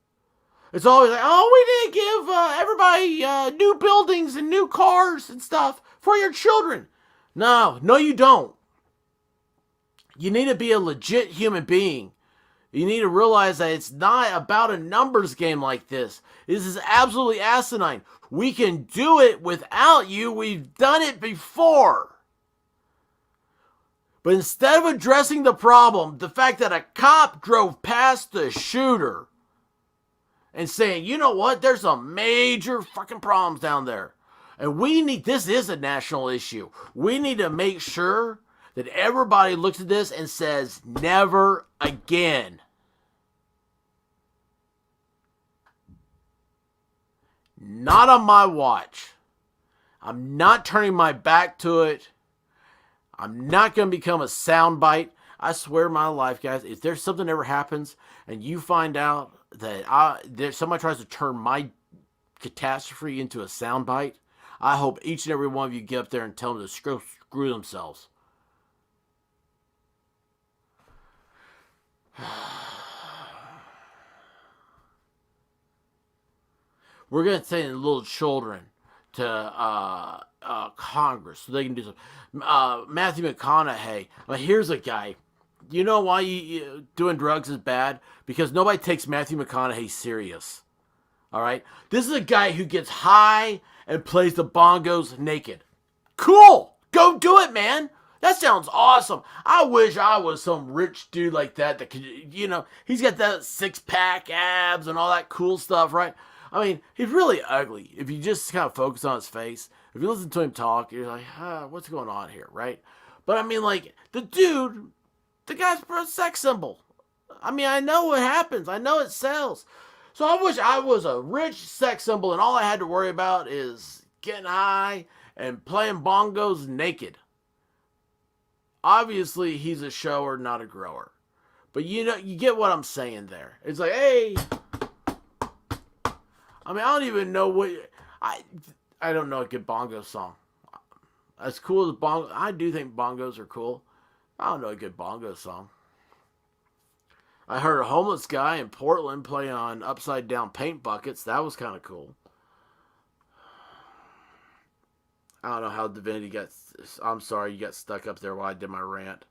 It's always like, "Oh, we need to give everybody new buildings and new cars and stuff for your children." No, you don't. You need to be a legit human being. You need to realize that it's not about a numbers game like this. This is absolutely asinine. We can do it without you. We've done it before. But instead of addressing the problem, the fact that a cop drove past the shooter and saying, "You know what? There's some major fucking problems down there. And this is a national issue. We need to make sure that everybody looks at this and says, never again." Not on my watch. I'm not turning my back to it. I'm not going to become a soundbite. I swear my life, guys, if there's something ever happens and you find out that somebody tries to turn my catastrophe into a soundbite, I hope each and every one of you get up there and tell them to screw themselves. We're going to send little children to Congress so they can do something. Matthew McConaughey. Well, here's a guy. You know why doing drugs is bad? Because nobody takes Matthew McConaughey serious. All right? This is a guy who gets high and plays the bongos naked. Cool! Go do it, man! That sounds awesome. I wish I was some rich dude like that could, he's got that six-pack abs and all that cool stuff, right? I mean, he's really ugly. If you just kind of focus on his face, if you listen to him talk, you're like, what's going on here, right? But I mean, like, the guy's a sex symbol. I mean, I know what happens. I know it sells. So I wish I was a rich sex symbol and all I had to worry about is getting high and playing bongos naked. Obviously, he's a shower, not a grower. But you get what I'm saying there. It's like, hey, I mean, I don't even know what... I don't know a good bongo song. As cool as bongo... I do think bongos are cool. I don't know a good bongo song. I heard a homeless guy in Portland play on upside-down paint buckets. That was kind of cool. I don't know how Divinity got... I'm sorry, you got stuck up there while I did my rant.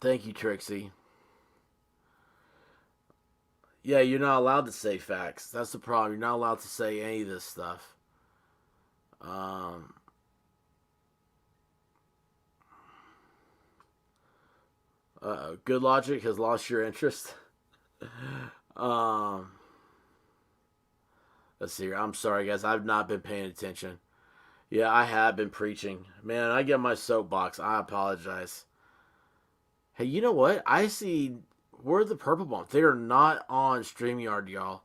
Thank you, Trixie. Yeah, you're not allowed to say facts. That's the problem. You're not allowed to say any of this stuff. Good Logic has lost your interest. Let's see here. I'm sorry, guys. I've not been paying attention. Yeah, I have been preaching. Man, I get my soapbox. I apologize. Hey, you know what? I see... Where are the purple bombs? They are not on StreamYard, y'all.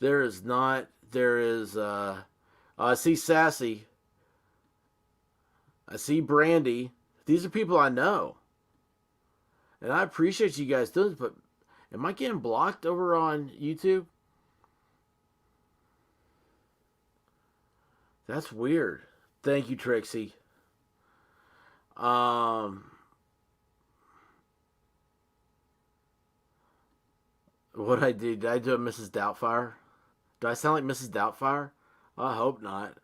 There is not. There is, I see Sassy. I see Brandy. These are people I know. And I appreciate you guys doing this, but am I getting blocked over on YouTube? That's weird. Thank you, Trixie. What I do? Did I do a Mrs. Doubtfire? Do I sound like Mrs. Doubtfire? I hope not.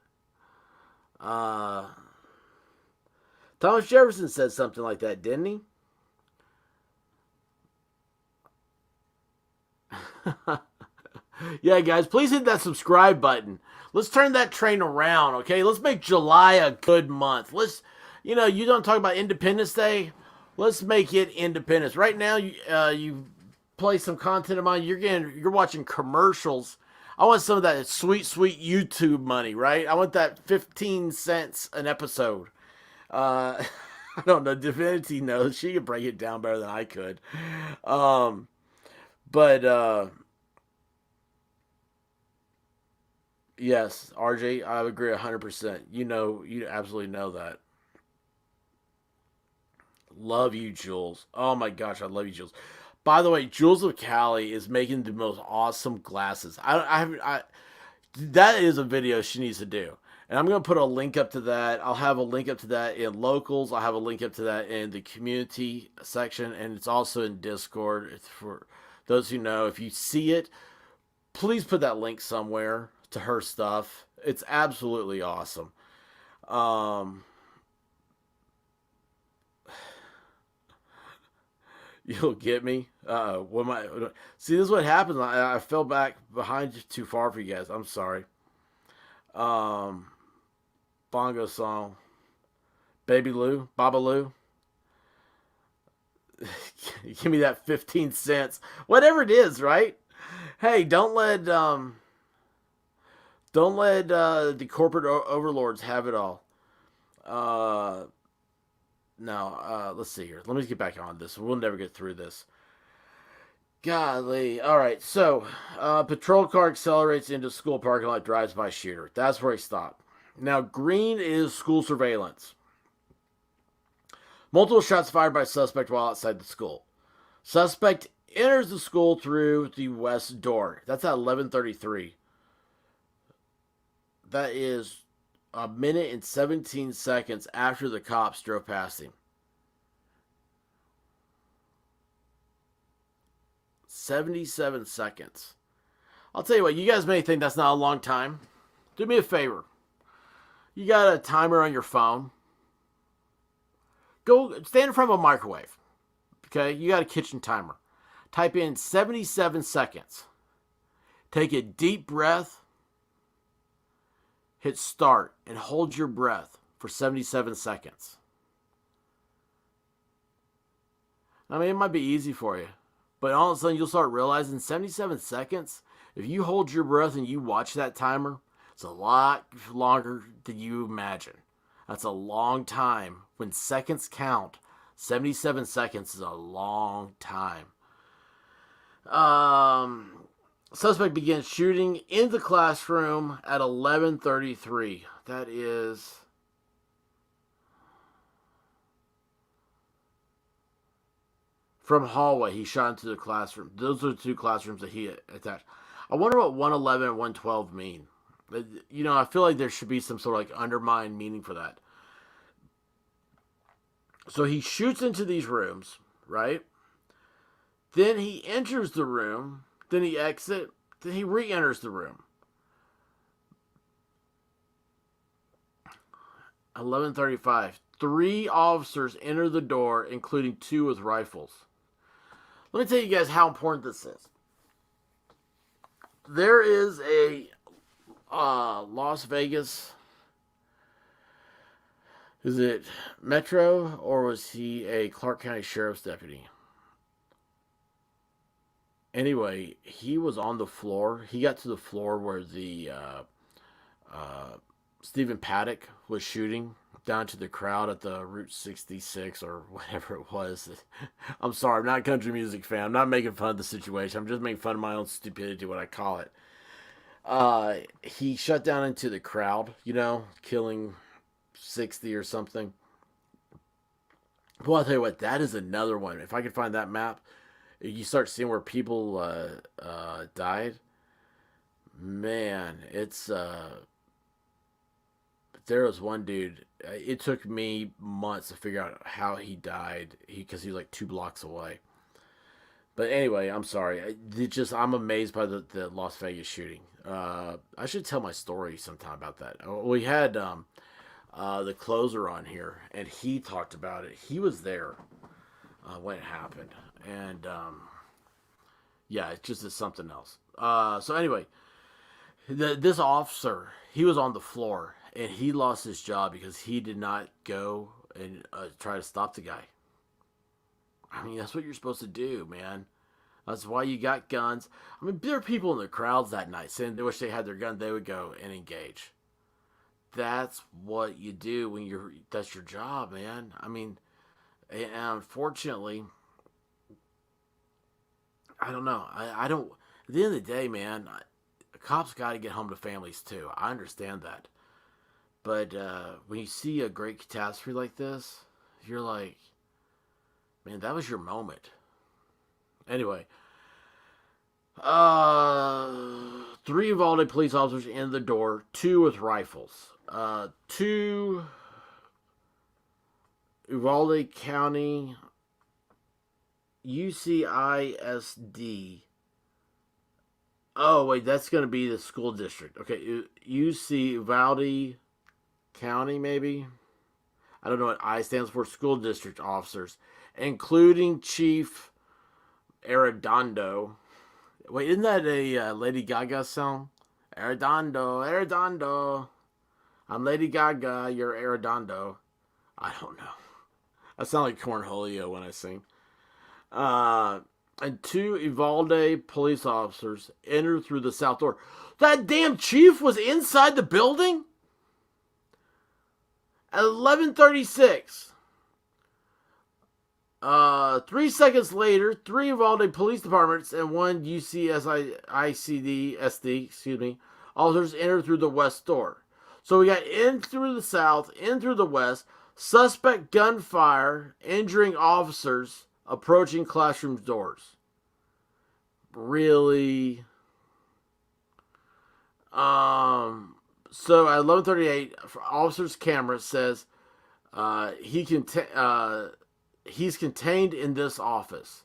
Thomas Jefferson said something like that, didn't he? Yeah, guys, please hit that subscribe button. Let's turn that train around, okay? Let's make July a good month. You don't talk about Independence Day. Let's make it Independence. Right now, you play some content of mine. You're watching commercials. I want some of that sweet, sweet YouTube money, right? I want that 15 cents an episode. I don't know. Divinity knows. She could break it down better than I could. But yes, RJ, I agree 100%. You absolutely know that. Love you, Jules. Oh my gosh, I love you, Jules. By the way, Jules of Cali is making the most awesome glasses. That is a video she needs to do. And I'm going to put a link up to that. I'll have a link up to that in locals. I'll have a link up to that in the community section. And it's also in Discord. It's for those who know. If you see it, please put that link somewhere to her stuff. It's absolutely awesome. You'll get me. See, this is what happens. I fell back behind you too far for you guys. I'm sorry. Bongo song. Baby Lou, Baba Lou. Give me that 15 cents. Whatever it is, right? Hey, don't let the corporate overlords have it all. No, let's see here. Let me get back on this. We'll never get through this. Golly. All right, so patrol car accelerates into school parking lot, drives by shooter. That's where he stopped. Now, green is school surveillance. Multiple shots fired by suspect while outside the school. Suspect enters the school through the west door. That's at 11:33. That is a minute and 17 seconds after the cops drove past him. 77 seconds. I'll tell you what, you guys may think that's not a long time. Do me a favor. You got a timer on your phone. Go stand in front of a microwave. Okay, you got a kitchen timer. Type in 77 seconds. Take a deep breath. Hit start and hold your breath for 77 seconds. I mean, it might be easy for you, but all of a sudden you'll start realizing 77 seconds, if you hold your breath and you watch that timer, it's a lot longer than you imagine. That's a long time. When seconds count, 77 seconds is a long time. Suspect begins shooting in the classroom at 11:33. That is from hallway. He shot into the classroom. Those are the two classrooms that he attacked. I wonder what 111 and 112 mean. I feel like there should be some sort of like undermined meaning for that. So he shoots into these rooms, right? Then he enters the room. Then he exits. Then he re-enters the room. 11:35. 3 officers enter the door, including 2 with rifles. Let me tell you guys how important this is. There is a Las Vegas. Is it Metro or was he a Clark County Sheriff's deputy? Anyway, he was on the floor. He got to the floor where the Stephen Paddock was shooting down to the crowd at the Route 66 or whatever it was. I'm sorry, I'm not a country music fan. I'm not making fun of the situation. I'm just making fun of my own stupidity, what I call it. He shut down into the crowd, killing 60 or something. Well, I'll tell you what, that is another one. If I could find that map, you start seeing where people died. Man, it's there was one dude. It took me months to figure out how he died because he was like 2 blocks away. But anyway, I'm sorry. I'm amazed by the Las Vegas shooting. I should tell my story sometime about that. We had the closer on here, and he talked about it. He was there when it happened, and Yeah, it's just something else. So anyway, this officer, he was on the floor, and he lost his job because he did not go and try to stop the guy. I mean, that's what you're supposed to do, man. That's why you got guns. I mean, there are people in the crowds that night saying they wish they had their gun. They would go and engage. That's what you do when that's your job, man. I mean, and unfortunately, I don't know. I don't. At the end of the day, man, cops got to get home to families too. I understand that, but when you see a great catastrophe like this, you're like, man, that was your moment. Anyway, 3 Uvalde police officers in the door, 2 with rifles. 2 Uvalde County UCISD. Oh, wait, that's going to be the school district. Okay, UC Uvalde County, maybe? I don't know what I stands for. School district officers, including Chief Arredondo. Wait, isn't that a Lady Gaga song? Arredondo, Arredondo. I'm Lady Gaga, you're Arredondo. I don't know. I sound like Cornholio when I sing. And 2 Uvalde police officers entered through the south door. That damn chief was inside the building? At 11:36. 3 seconds later, 3 Uvalde police departments and 1 UCSICD, officers entered through the west door. So we got in through the south, in through the west, suspect gunfire, injuring officers, approaching classroom doors. Really? So at 11:38, officer's camera says he's contained in this office.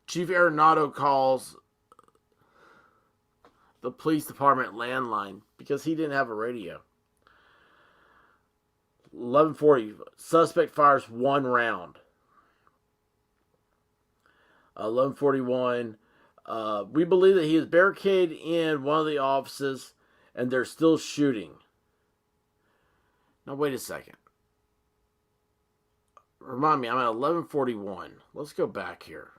Chief Arenado calls the police department landline because he didn't have a radio. 11:40, suspect fires 1 round. 11:41, we believe that he is barricaded in one of the offices and they're still shooting. Now, wait a second. Remind me, I'm at 11:41. Let's go back here.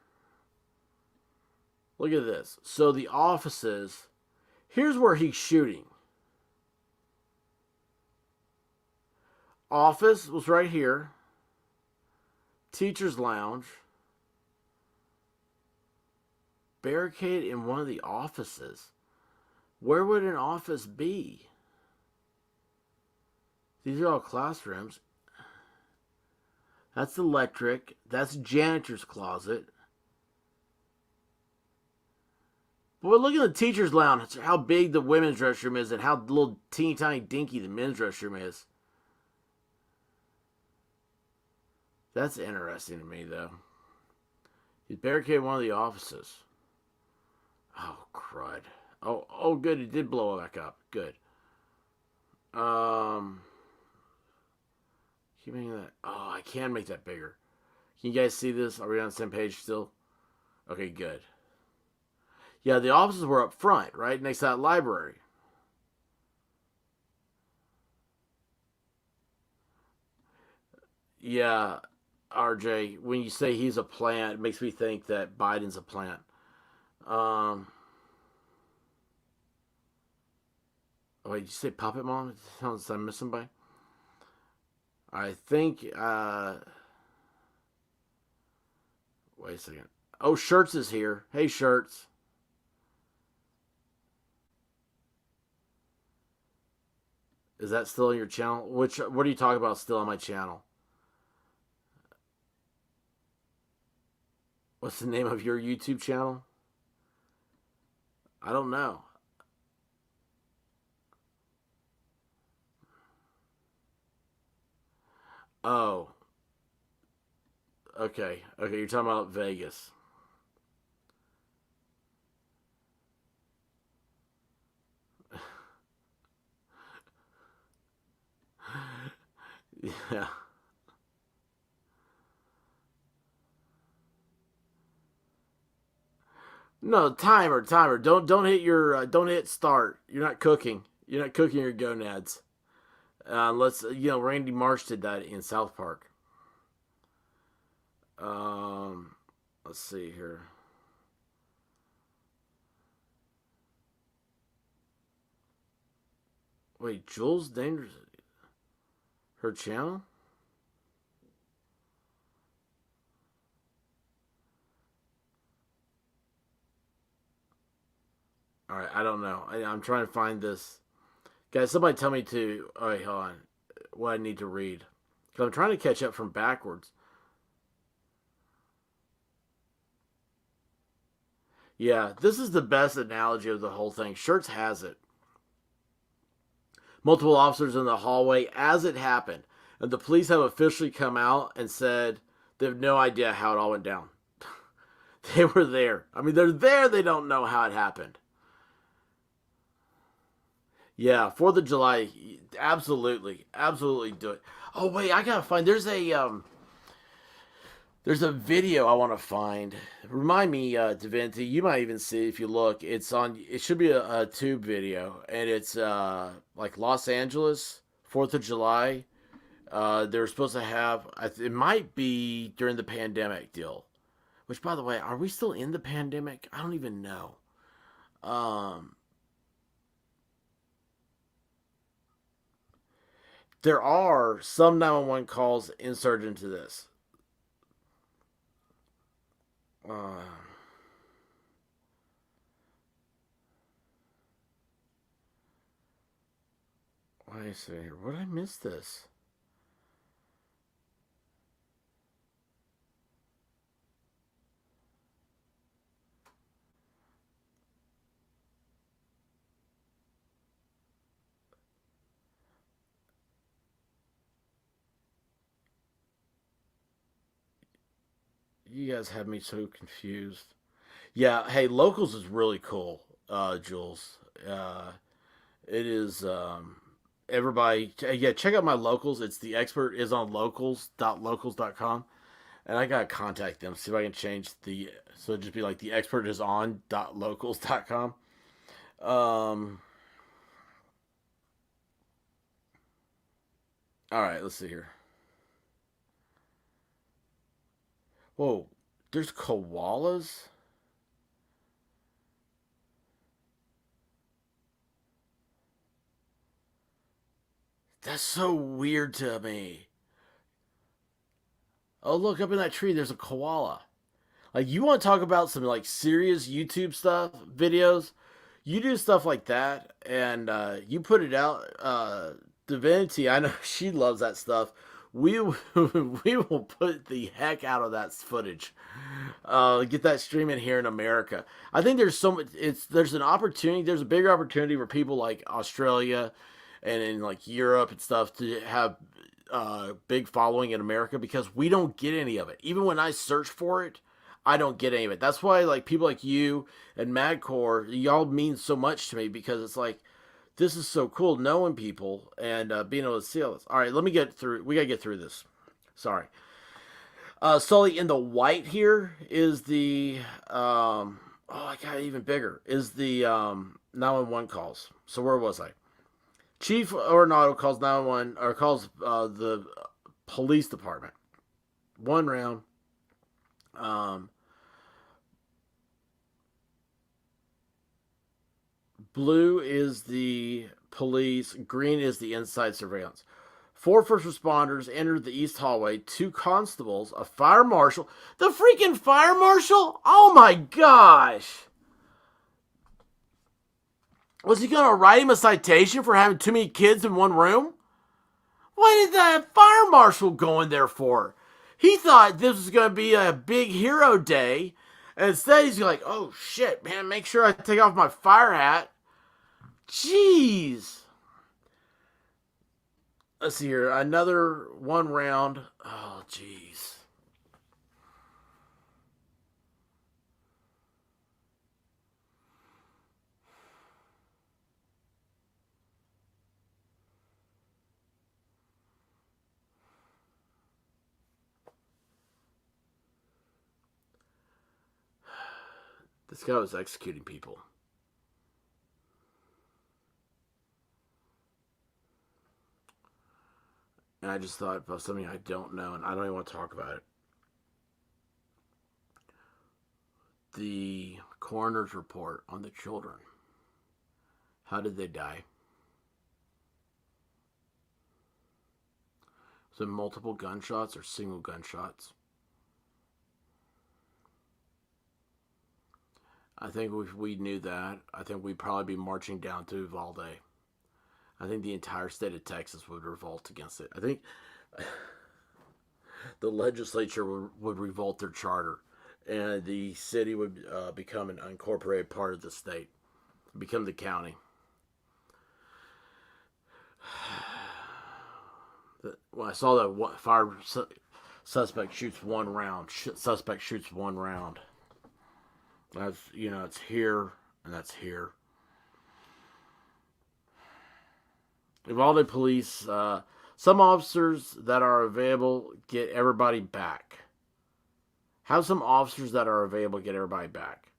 Look at this. So the offices, here's where he's shooting. Office was right here. Teacher's lounge. Barricade in one of the offices. Where would an office be? These are all classrooms. That's electric. That's janitor's closet. But look at the teacher's lounge. How big the women's restroom is and how little teeny tiny dinky the men's restroom is. That's interesting to me, though. He's barricaded one of the offices. Oh, crud. Oh, good. It did blow back up. Good. Keep making that. Oh, I can make that bigger. Can you guys see this? Are we on the same page still? Okay, good. Yeah, the offices were up front, right? Next to that library. Yeah, RJ, when you say he's a plant, it makes me think that Biden's a plant. Oh, wait, did you say Puppet Mom? Did I miss somebody? I think, wait a second. Oh, Shirts is here. Hey, Shirts. Is that still on your channel? What are you talking about still on my channel? What's the name of your YouTube channel? I don't know. Oh. Okay, you're talking about Vegas. Yeah. No, timer. Don't hit your don't hit start. You're not cooking. You're not cooking your gonads. Unless Randy Marsh did that in South Park. Let's see here. Wait, Jules Dangerous, her channel? All right, I don't know. I'm trying to find this. Guys, somebody tell me to. Oh, wait, hold on. What I need to read. Because I'm trying to catch up from backwards. Yeah, this is the best analogy of the whole thing. Shirts has it. Multiple officers in the hallway as it happened. And the police have officially come out and said they have no idea how it all went down. They were there. I mean, they're there. They don't know how it happened. Yeah, 4th of July, absolutely do it. Oh wait, I gotta find. There's a video I want to find. Remind me, Divinity. You might even see it if you look. It's on. It should be a tube video, and it's like Los Angeles, 4th of July. They were supposed to have. It might be during the pandemic deal. Which, by the way, are we still in the pandemic? I don't even know. Um, there are some 911 calls inserted into this. Uh, What did I say here? What did I miss this? You guys have me so confused. Yeah, hey, Locals is really cool, Jules. It is everybody yeah, check out my Locals. It's the expert is on locals.locals.com. And I gotta contact them, see if I can change the so it'd just be like the expert is on locals.com. Um all right, let's see here. Whoa, there's koalas? That's so weird to me. Oh, look up in that tree. There's a koala. Like, you want to talk about some like serious YouTube stuff, videos? You do stuff like that, and you put it out. Divinity, I know she loves that stuff. We we will put the heck out of that footage. Get that streaming here in America. I think there's so much. There's an opportunity. There's a bigger opportunity for people like Australia and in like Europe and stuff to have big following in America because we don't get any of it. Even when I search for it, I don't get any of it. That's why like people like you and Madcore, y'all mean so much to me because it's like this is so cool knowing people and being able to see all this. All right, let me get through. We gotta get through this. Sorry. Sully, in the white here is the oh, I got it even bigger is the 911 calls. So where was I? Chief Ornato calls 911 or calls the police department. One round. Um, Blue is the police. Green is the inside surveillance. 4 first responders entered the east hallway. 2 constables, a fire marshal. The freaking fire marshal? Oh my gosh! Was he gonna write him a citation for having too many kids in one room? What did that fire marshal go in there for? He thought this was gonna be a big hero day. And instead he's like, oh shit, man, make sure I take off my fire hat. Jeez. Let's see here. Another one round. Oh, jeez. This guy was executing people. And I just thought about something I don't know, and I don't even want to talk about it. The coroner's report on the children. How did they die? Was it multiple gunshots or single gunshots? I think if we knew that, I think we'd probably be marching down to Uvalde. I think the entire state of Texas would revolt against it. I think the legislature would revolt their charter, and the city would become an unincorporated part of the state, become the county. When I saw that fire suspect shoots one round, That's, it's here and that's here. Uvalde police, some officers that are available get everybody back. Have some officers that are available get everybody back.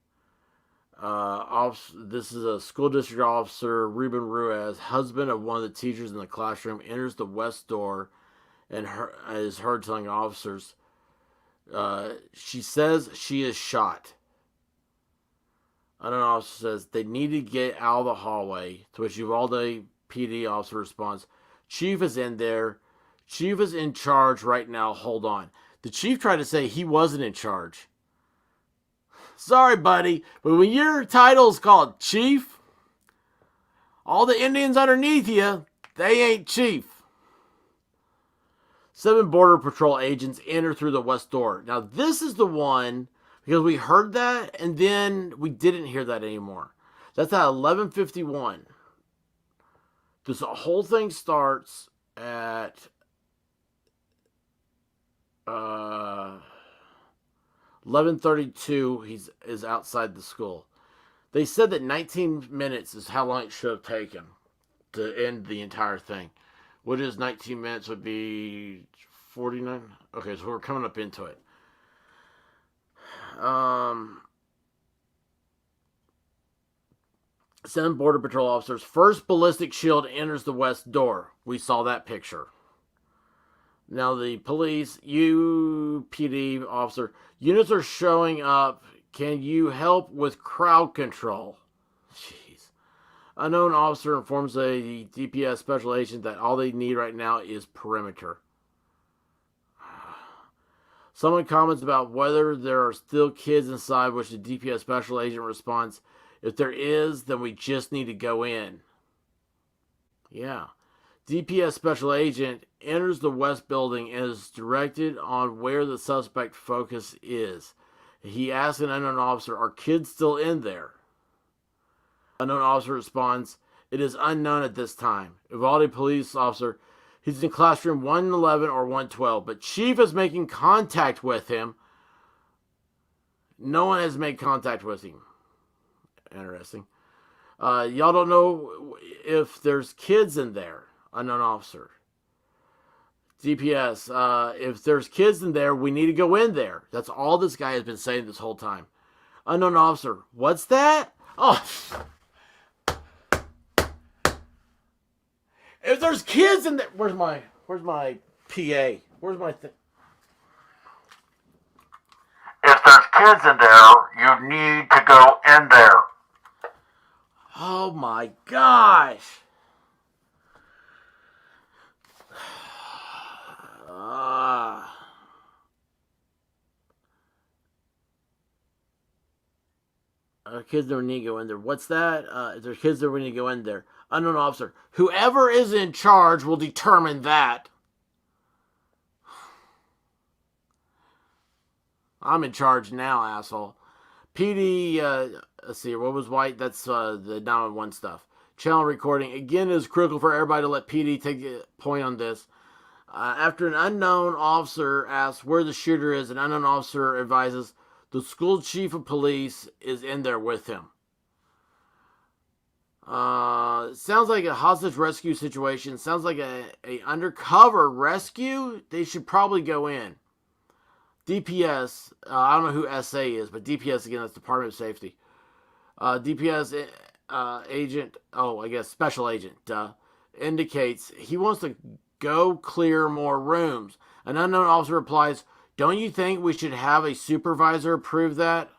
This is a school district officer, Ruben Ruiz, husband of one of the teachers in the classroom, enters the west door and is heard telling officers, she says she is shot. Another officer says they need to get out of the hallway, to which Uvalde PD officer responds, Chief is in there. Chief is in charge right now. Hold on. The chief tried to say he wasn't in charge. Sorry, buddy, but when your title is called chief, all the Indians underneath you, they ain't chief. 7 Border Patrol agents enter through the west door. Now, this is the one, because we heard that, and then we didn't hear that anymore. That's at 11:51. This whole thing starts at 11:32. He is outside the school. They said that 19 minutes is how long it should have taken to end the entire thing. What is 19 minutes would be 49? Okay, so we're coming up into it. 7 Border Patrol officers. First ballistic shield enters the west door. We saw that picture. Now the police, UPD officer, units are showing up. Can you help with crowd control? Jeez. Unknown officer informs a DPS special agent that all they need right now is perimeter. Someone comments about whether there are still kids inside, which the DPS special agent responds, if there is, then we just need to go in. Yeah. DPS special agent enters the west building and is directed on where the suspect focus is. He asks an unknown officer, are kids still in there? Unknown officer responds, it is unknown at this time. Uvalde police officer, he's in classroom 111 or 112, but Chief is making contact with him. No one has made contact with him. Interesting. Y'all don't know if there's kids in there. Unknown officer. DPS, if there's kids in there, we need to go in there. That's all this guy has been saying this whole time. Unknown officer, what's that? Oh. If there's kids in there, where's my PA? Where's my thing? If there's kids in there, you need to go in there. Oh my gosh. Kids that need to go in there. What's that? If there's kids that we need to go in there. Unknown officer. Whoever is in charge will determine that. I'm in charge now, asshole. PD, let's see, what was white? That's the 911 stuff. Channel recording. Again, it is critical for everybody to let PD take a point on this. After an unknown officer asks where the shooter is, an unknown officer advises the school chief of police is in there with him. Sounds like a hostage rescue situation. Sounds like a undercover rescue. They should probably go in. DPS, I don't know who SA is, but DPS, again, that's Department of Safety. DPS agent, special agent, indicates he wants to go clear more rooms. An unknown officer replies, "Don't you think we should have a supervisor approve that?"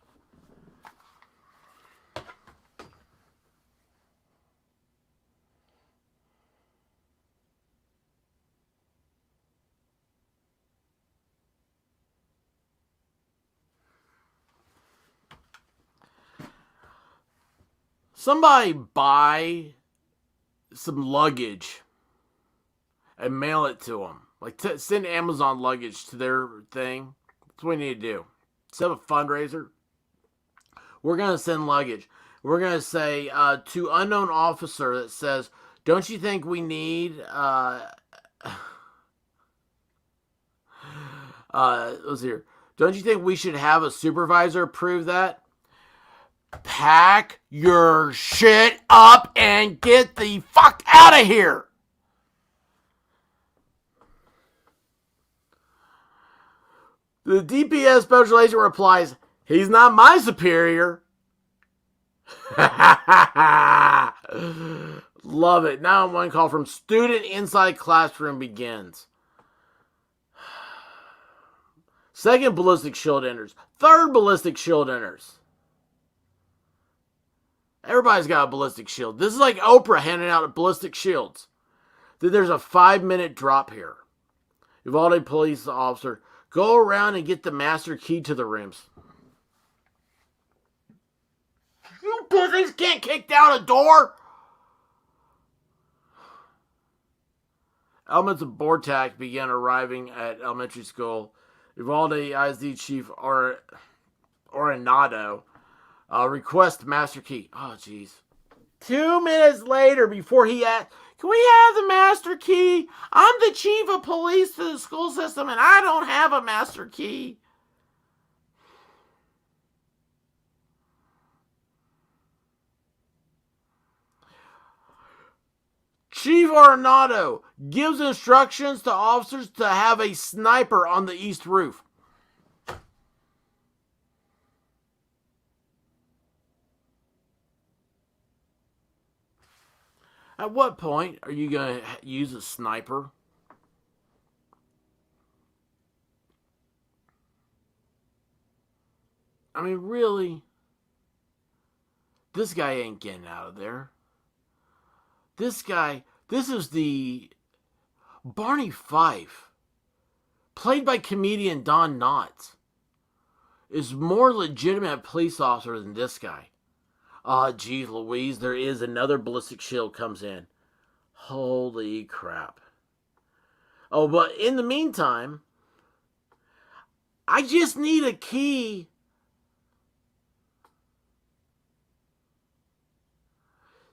Somebody buy some luggage and mail it to them. Like, send Amazon luggage to their thing. That's what we need to do. Set up a fundraiser. We're going to send luggage. We're going to say to unknown officer that says, "Don't you think we need let's hear. Don't you think we should have a supervisor approve that? Pack your shit up and get the fuck out of here." The DPS special agent replies, "He's not my superior." Love it. Now one call from student inside classroom begins. Second ballistic shield enters. Third ballistic shield enters. Everybody's got a ballistic shield. This is like Oprah handing out ballistic shields. There's a 5-minute drop here. Uvalde police officer, go around and get the master key to the rooms. You pussies can't kick down a door. Elements of board tack began arriving at elementary school. Uvalde ISD Chief Orenado request master key. Oh, jeez. 2 minutes later, before he asked, "Can we have the master key? I'm the chief of police to the school system, and I don't have a master key." Chief Orenado gives instructions to officers to have a sniper on the east roof. At what point are you going to use a sniper? I mean, really? This guy ain't getting out of there. This is the Barney Fife, played by comedian Don Knotts, is more legitimate police officer than this guy. Ah, geez Louise, there is another ballistic shield comes in. Holy crap. Oh, but in the meantime, I just need a key.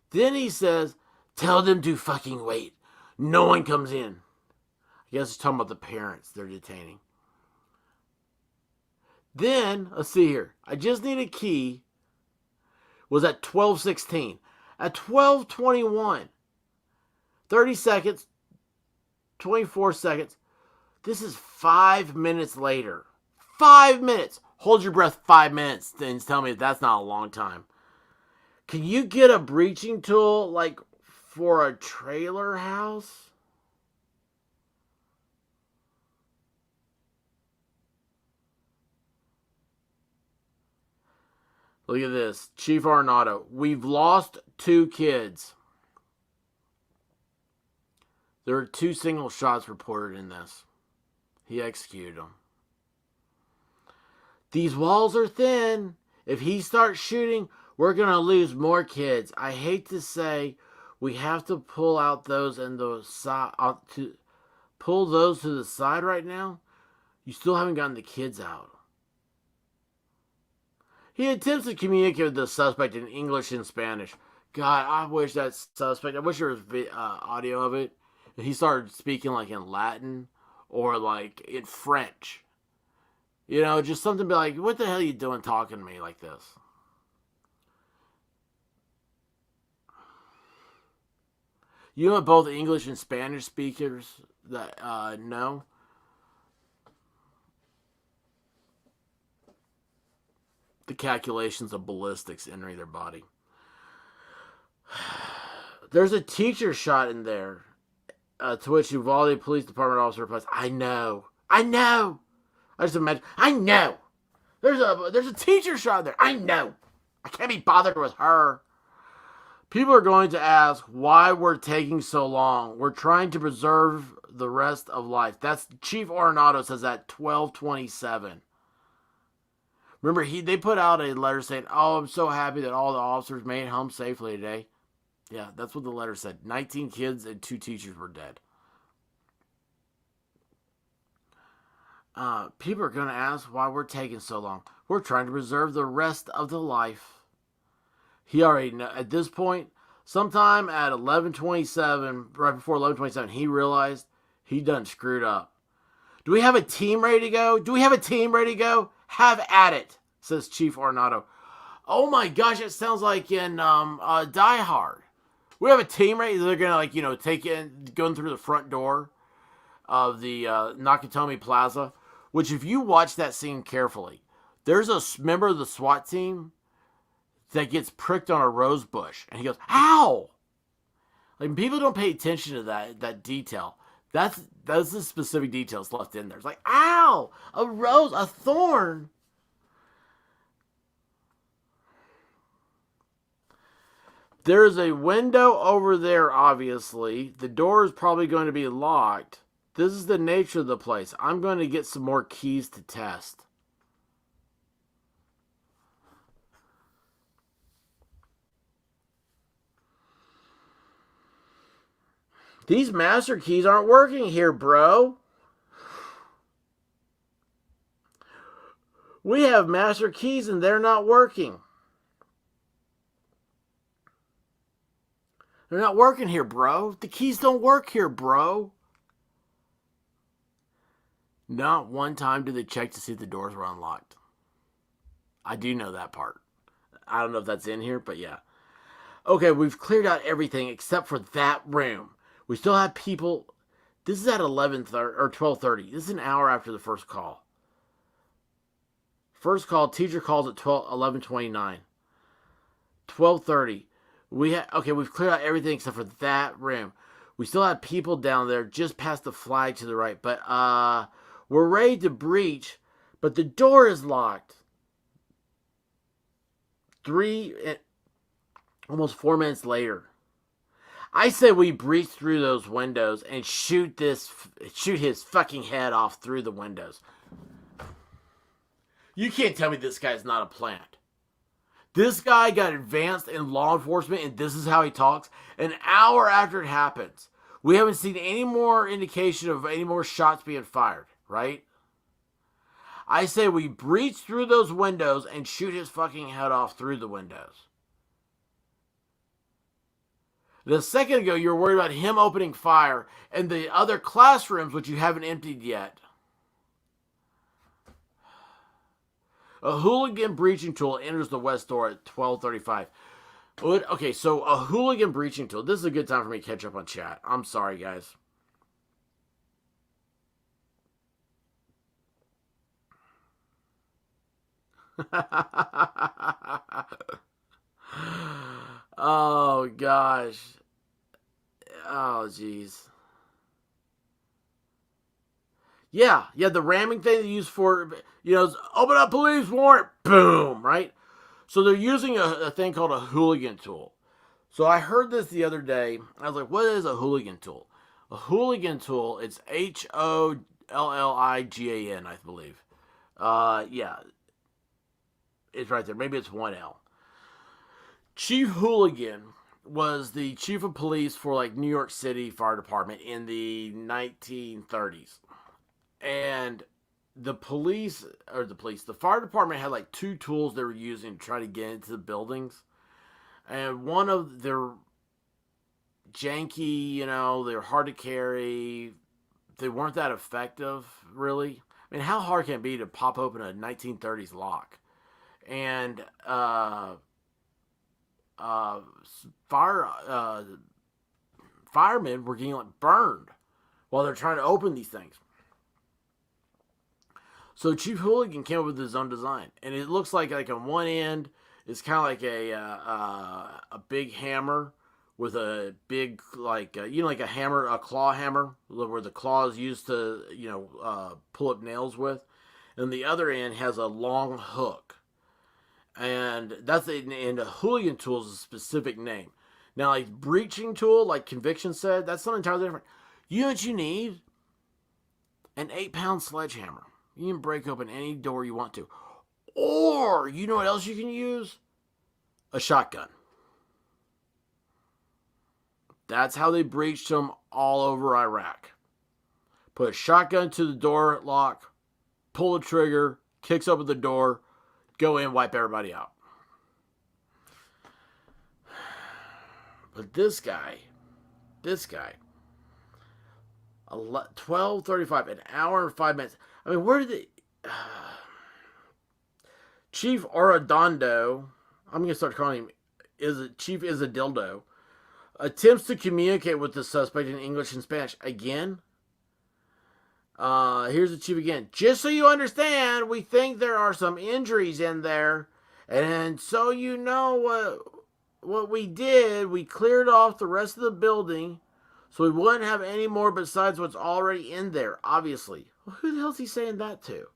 Then he says, "Tell them to fucking wait. No one comes in." I guess he's talking about the parents they're detaining. Then, let's see here. I just need a key. Was at 12:16. At 12:21, 30 seconds, 24 seconds. This is 5 minutes later. 5 minutes. Hold your breath 5 minutes. Then tell me if that's not a long time. Can you get a breaching tool like for a trailer house? Look at this. Chief Arnado. "We've lost 2 kids. There are 2 single shots reported in this. He executed them. These walls are thin. If he starts shooting, we're going to lose more kids. I hate to say we have to pull out those and the side to pull those to the side right now. You still haven't gotten the kids out." He attempts to communicate with the suspect in English and Spanish. God, I wish that suspect, I wish there was audio of it. And he started speaking like in Latin or like in French. You know, just something be like, "What the hell are you doing talking to me like this?" You know both English and Spanish speakers that know? the calculations of ballistics entering their body. There's a teacher shot in there, to which Uvalde Police Department officer replies, I know. I just imagine, I know. There's a teacher shot in there. I know. I can't be bothered with her. People are going to ask why we're taking so long. We're trying to preserve the rest of life. That's Chief Arenado says that 12/27. Remember, they put out a letter saying, oh, I'm so happy that all the officers made it home safely today. Yeah, that's what the letter said. 19 kids and 2 teachers were dead. People are going to ask why we're taking so long. We're trying to preserve the rest of the life. He already know, at this point, sometime at 11:27, right before 11:27, he realized he done screwed up. Do we have a team ready to go? Have at it, says Chief Arenado. Oh my gosh, it sounds like in Die Hard. We have a team ready. They're gonna take in going through the front door of the Nakatomi Plaza. Which, if you watch that scene carefully, there's a member of the SWAT team that gets pricked on a rose bush, and he goes, "Ow!" Like, people don't pay attention to that detail. That's the specific details left in there. It's like, "Ow! A rose, a thorn." There's a window over there, obviously. The door is probably going to be locked. This is the nature of the place. I'm going to get some more keys to test. These master keys aren't working here, bro. We have master keys and they're not working. They're not working here, bro. The keys don't work here, bro. Not one time did they check to see if the doors were unlocked. I do know that part. I don't know if that's in here, but yeah. Okay, we've cleared out everything except for that room. We still have people. This is at 11:30 or 12:30. This is an hour after the first call. First call, teacher calls at 11:29. 12:30. We've cleared out everything except for that room. We still have people down there just past the flag to the right, but we're ready to breach, but the door is locked. Almost 4 minutes later. I say we breach through those windows and shoot his fucking head off through the windows. You can't tell me this guy's not a plant. This guy got advanced in law enforcement, and this is how he talks. An hour after it happens, we haven't seen any more indication of any more shots being fired, right? I say we breach through those windows and shoot his fucking head off through the windows. A second ago, you were worried about him opening fire and the other classrooms, which you haven't emptied yet. A hooligan breaching tool enters the west door at 12:35. Okay, so a hooligan breaching tool. This is a good time for me to catch up on chat. I'm sorry, guys. Oh, gosh. Oh, jeez. Yeah, the ramming thing they use for, open up police warrant, boom, right? So they're using a thing called a hooligan tool. So I heard this the other day. I was like, what is a hooligan tool? A hooligan tool, it's HOLLIGAN, I believe. Yeah. It's right there. Maybe it's 1L. Chief Hooligan was the chief of police for like New York City Fire Department in the 1930s. And the fire department had like 2 tools they were using to try to get into the buildings. And one of their janky, they're hard to carry. They weren't that effective, really. I mean, how hard can it be to pop open a 1930s lock? And firemen were getting burned while they're trying to open these things. So Chief Hooligan came up with his own design, and it looks like on one end it's kind of like a big hammer with a big like a hammer, a claw hammer, where the claw is used to pull up nails with, and the other end has a long hook, and and a hooligan tool is a specific name. Now, like breaching tool, like Conviction said, that's something entirely different. You know what you need? An 8-pound sledgehammer. You can break open any door you want to. Or, you know what else you can use? A shotgun. That's how they breached them all over Iraq. Put a shotgun to the door lock, pull the trigger, kicks open the door, go in, wipe everybody out. But this guy, 12:35, an hour and 5 minutes. I mean, where did they... Chief Arredondo, I'm going to start calling him Chief Isadildo, attempts to communicate with the suspect in English and Spanish. Again? Here's the chief again. Just so you understand, we think there are some injuries in there. And so you know what we did, we cleared off the rest of the building so we wouldn't have any more besides what's already in there, obviously. Well, who the hell's he saying that to?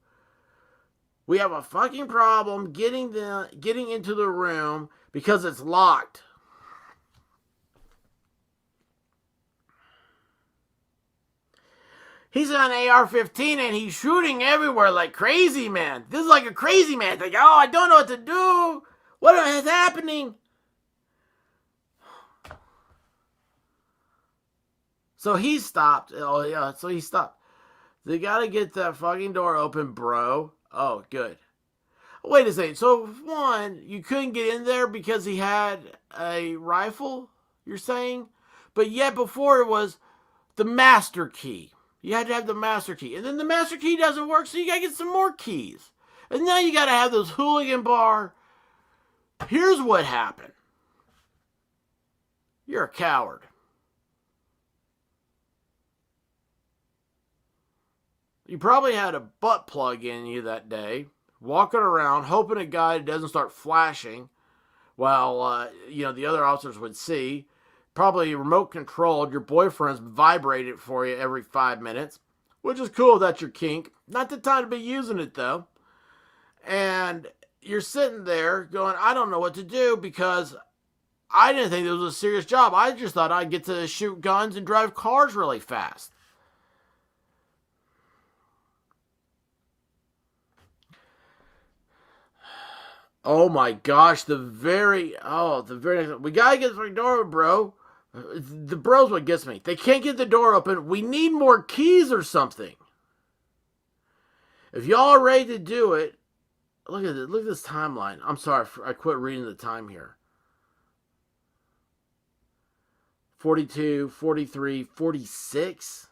We have a fucking problem getting into the room because it's locked. He's on AR-15 and he's shooting everywhere like crazy, man. This is like a crazy man. It's like, oh, I don't know what to do. What is happening? So he stopped. Oh, yeah, so he stopped. They gotta get that fucking door open, bro. Oh, good. Wait a second. So, one, you couldn't get in there because he had a rifle, you're saying? But yet before it was the master key. You had to have the master key. And then the master key doesn't work, so you gotta get some more keys. And now you gotta have those hooligan bar. Here's what happened. You're a coward. You probably had a butt plug in you that day, walking around, hoping to God it doesn't start flashing while, the other officers would see. Probably remote controlled. Your boyfriend's vibrated for you every 5 minutes, which is cool. That's your kink. Not the time to be using it, though. And you're sitting there going, I don't know what to do because I didn't think this was a serious job. I just thought I'd get to shoot guns and drive cars really fast. Oh my gosh, we gotta get the front door open, bro. The bro's what gets me. They can't get the door open. We need more keys or something. If y'all are ready to do it, look at this timeline. I'm sorry, I quit reading the time here. 42, 43, 46.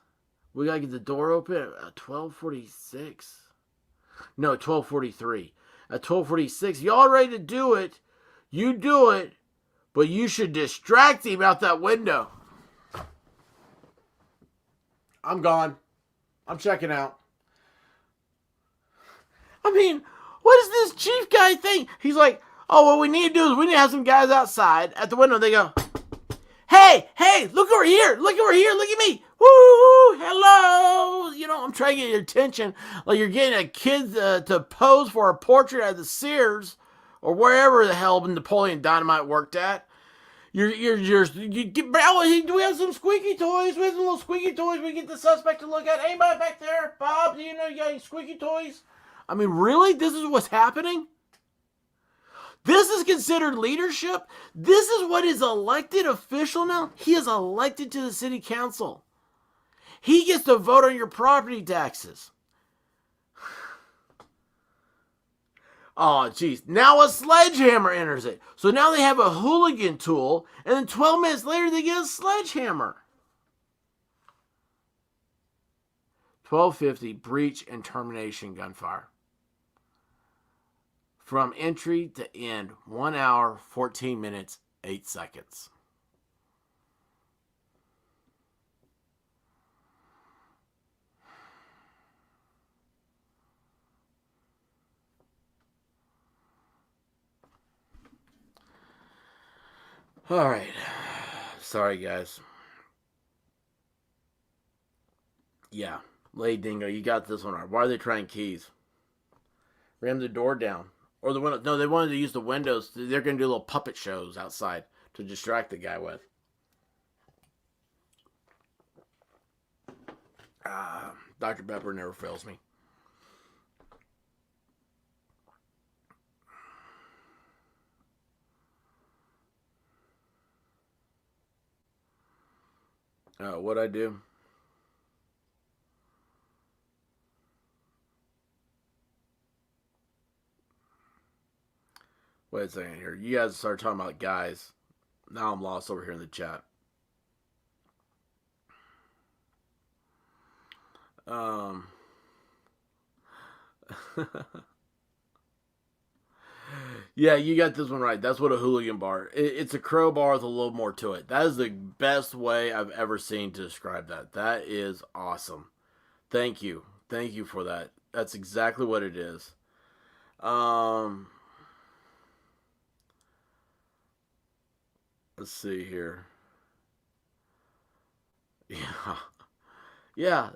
We gotta get the door open at 12:46. No, 12:43. At 12:46, y'all ready to do it? You do it, but you should distract him out that window. I'm gone. I'm checking out. I mean, what does this chief guy think? He's like, oh, what we need to do is we need to have some guys outside at the window. They go, hey, look over here. Look at me. Woo, hello. I'm trying to get your attention. Like you're getting a kid to pose for a portrait at the Sears or wherever the hell Napoleon Dynamite worked at. Do we have some squeaky toys? We have some little squeaky toys we get the suspect to look at. Anybody back there? Bob, do you know you got any squeaky toys? I mean, really? This is what's happening? This is considered leadership? This is what is elected official now? He is elected to the city council. He gets to vote on your property taxes. Oh, geez. Now a sledgehammer enters it. So now they have a hooligan tool, and then 12 minutes later they get a sledgehammer. 12:50, breach and termination gunfire. From entry to end, 1 hour, 14 minutes, 8 seconds. All right. Sorry, guys. Yeah. Lady Dingo, you got this one right. Why are they trying keys? Ram the door down. Or the window. No, they wanted to use the windows. They're going to do little puppet shows outside to distract the guy with. Dr. Pepper never fails me. What'd I do? Wait a second here. You guys started talking about guys. Now I'm lost over here in the chat. Yeah, you got this one right. That's what a hooligan bar. It's a crowbar with a little more to it. That is the best way I've ever seen to describe that. That is awesome. Thank you. Thank you for that. That's exactly what it is. Let's see here. Yeah. Yeah.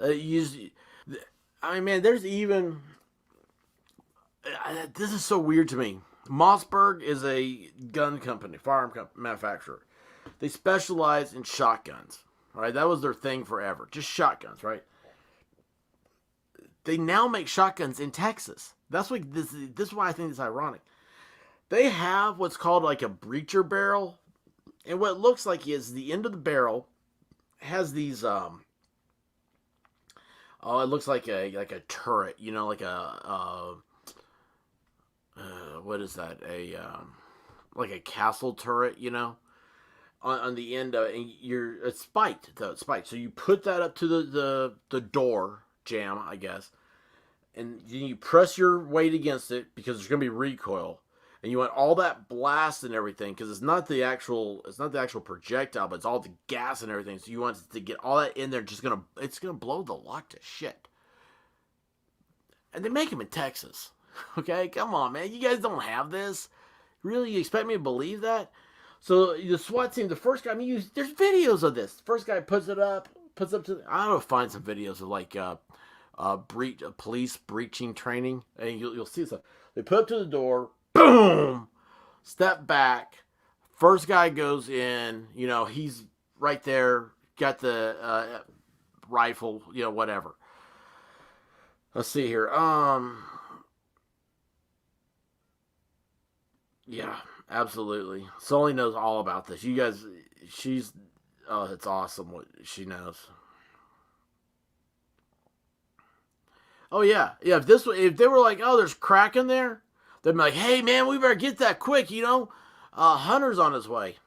I mean, man, there's even... This is so weird to me. Mossberg is a gun company, firearm manufacturer. They specialize in shotguns, right? That was their thing forever, just shotguns, right? They now make shotguns in Texas. That's what this is why I think it's ironic. They have what's called like a breacher barrel, and what it looks like is the end of the barrel has these it looks like a turret, you know, like a what is that? Like a castle turret, you know, on the end of it, and it's spiked though. It's spiked. So you put that up to the door jamb, I guess, and then you press your weight against it because there's gonna be recoil, and you want all that blast and everything because it's not the actual projectile, but it's all the gas and everything. So you want to get all that in there. It's gonna blow the lock to shit. And they make them in Texas. Okay, come on, man. You guys don't have this. Really, you expect me to believe that? So the SWAT team, the first guy, I mean, there's videos of this. The first guy puts up to. I don't know, find some videos of like police breaching training, and you'll see stuff. They put up to the door, boom, step back. First guy goes in. You know, he's right there, got the rifle. You know, whatever. Let's see here. Yeah, absolutely. Sully knows all about this. You guys, it's awesome what she knows. Oh yeah, yeah. If they were like, oh, there's crack in there, they'd be like, hey man, we better get that quick. You know, Hunter's on his way.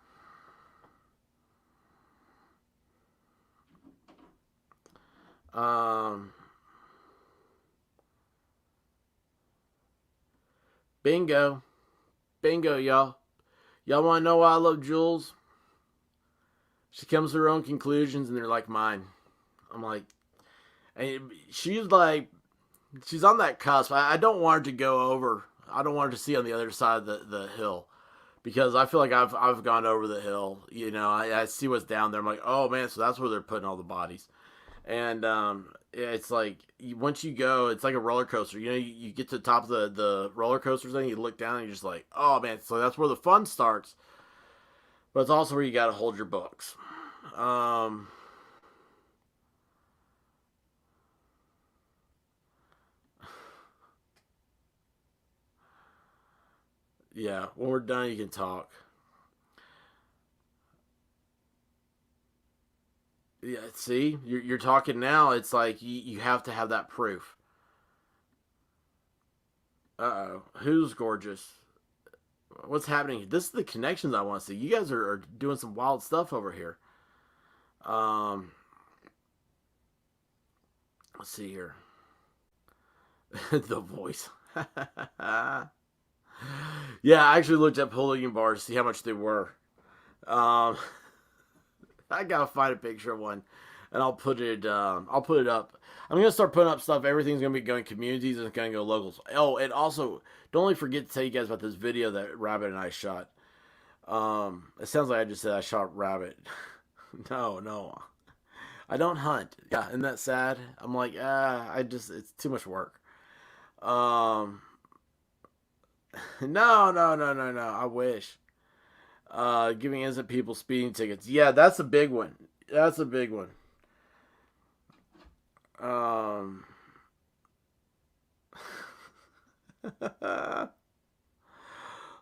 Bingo. Bingo, y'all. Y'all want to know why I love Jules? She comes to her own conclusions, and they're like mine. I'm like, and she's on that cusp. I don't want her to go over. I don't want her to see on the other side of the hill, because I feel like I've gone over the hill. You know, I see what's down there. I'm like, oh man, so that's where they're putting all the bodies. And it's like once you go, it's like a roller coaster. You know, you get to the top of the roller coaster thing, you look down, and you're just like, oh man. So that's where the fun starts. But it's also where you got to hold your books. Yeah, when we're done, you can talk. Yeah, see, you're talking now. It's like you have to have that proof. Uh-oh. Who's gorgeous? What's happening? This is the connections I want to see. You guys are doing some wild stuff over here. Um, let's see here. The voice. Yeah, I actually looked up hooligan bars to see how much they were. Um, I gotta find a picture of one, and I'll put it up. I'm gonna start putting up stuff. Everything's gonna be going communities and it's gonna go locals. Oh, and also don't only forget to tell you guys about this video that Rabbit and I shot. It sounds like I just said I shot rabbit. No. I don't hunt. Yeah, isn't that sad? I'm like, it's too much work. No. I wish. Giving innocent people speeding tickets. Yeah, that's a big one. That's a big one.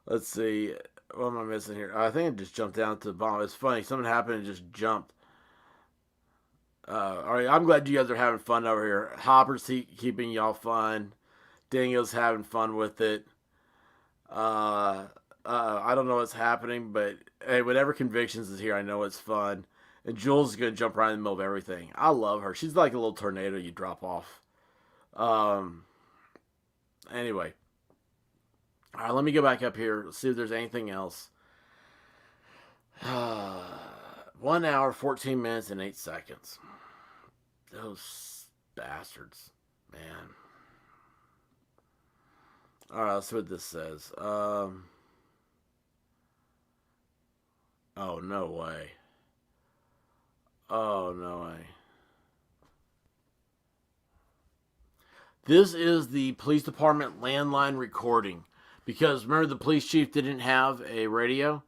Let's see. What am I missing here? I think I just jumped down to the bottom. It's funny. Something happened and just jumped. All right, I'm glad you guys are having fun over here. Hopper's keeping y'all fun. Dingo's having fun with it. I don't know what's happening, but hey, whatever Convictions is here, I know it's fun. And Jules is going to jump right in the middle of everything. I love her. She's like a little tornado you drop off. Anyway. All right, let me go back up here. Let's see if there's anything else. 1 hour, 14 minutes, and 8 seconds. Those bastards, man. All right, let's see what this says. Oh, no way. Oh, no way. This is the police department landline recording. Because remember, the police chief didn't have a radio.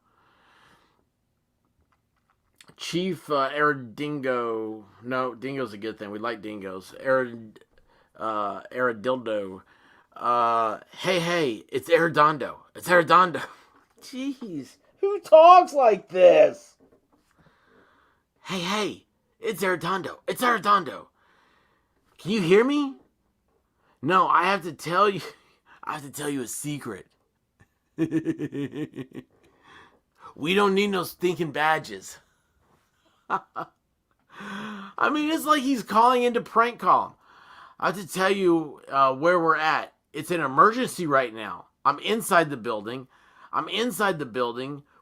Chief Dingo's a good thing. We like dingoes. Aradildo. Hey, it's Arredondo. It's Arredondo. Jeez, who talks like this? Hey, it's Arredondo. It's Arredondo. Can you hear me? No, I have to tell you a secret. We don't need no stinking badges. I mean, it's like he's calling in to prank call him. I have to tell you where we're at. It's an emergency right now. I'm inside the building.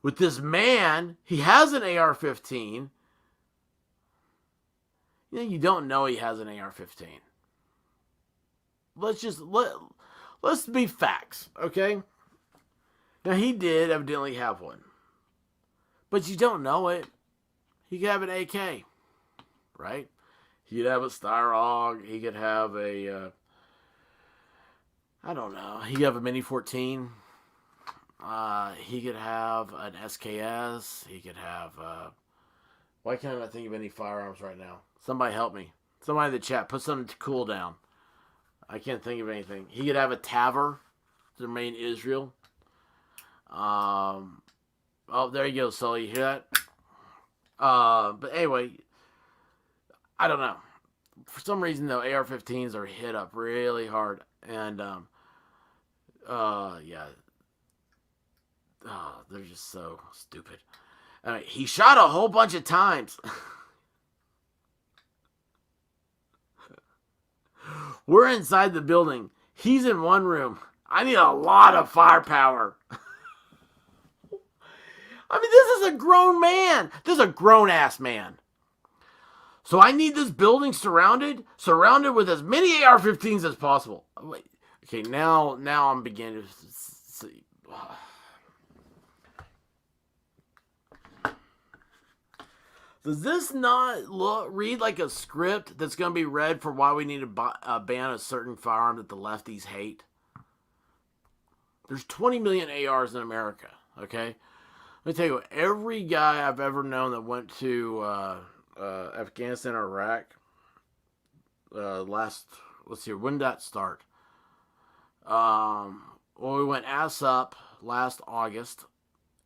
With this man. He has an AR-15. You don't know he has an AR-15. Let's be facts, okay? Now, he did evidently have one. But you don't know it. He could have an AK, right? He could have a Styrog. He could have a, I don't know. He could have a Mini 14. He could have an SKS. He could have, why can't I think of any firearms right now? Somebody help me. Somebody in the chat, put something to cool down. I can't think of anything. He could have a Taver to remain Israel. Oh, there you go, Sully. You hear that? But anyway, I don't know. For some reason, though, AR-15s are hit up really hard. And, yeah. Oh, they're just so stupid. He shot a whole bunch of times. We're inside the building. He's in one room. I need a lot of firepower. I mean, this is a grown man. This is a grown-ass man. So I need this building surrounded with as many AR-15s as possible. Wait. Okay, now I'm beginning to see. Does this not read like a script that's going to be read for why we need to ban a certain firearm that the lefties hate? There's 20 million ARs in America, okay? Let me tell you what, every guy I've ever known that went to Afghanistan or Iraq, let's see, when did that start? Well, we went ass up last August,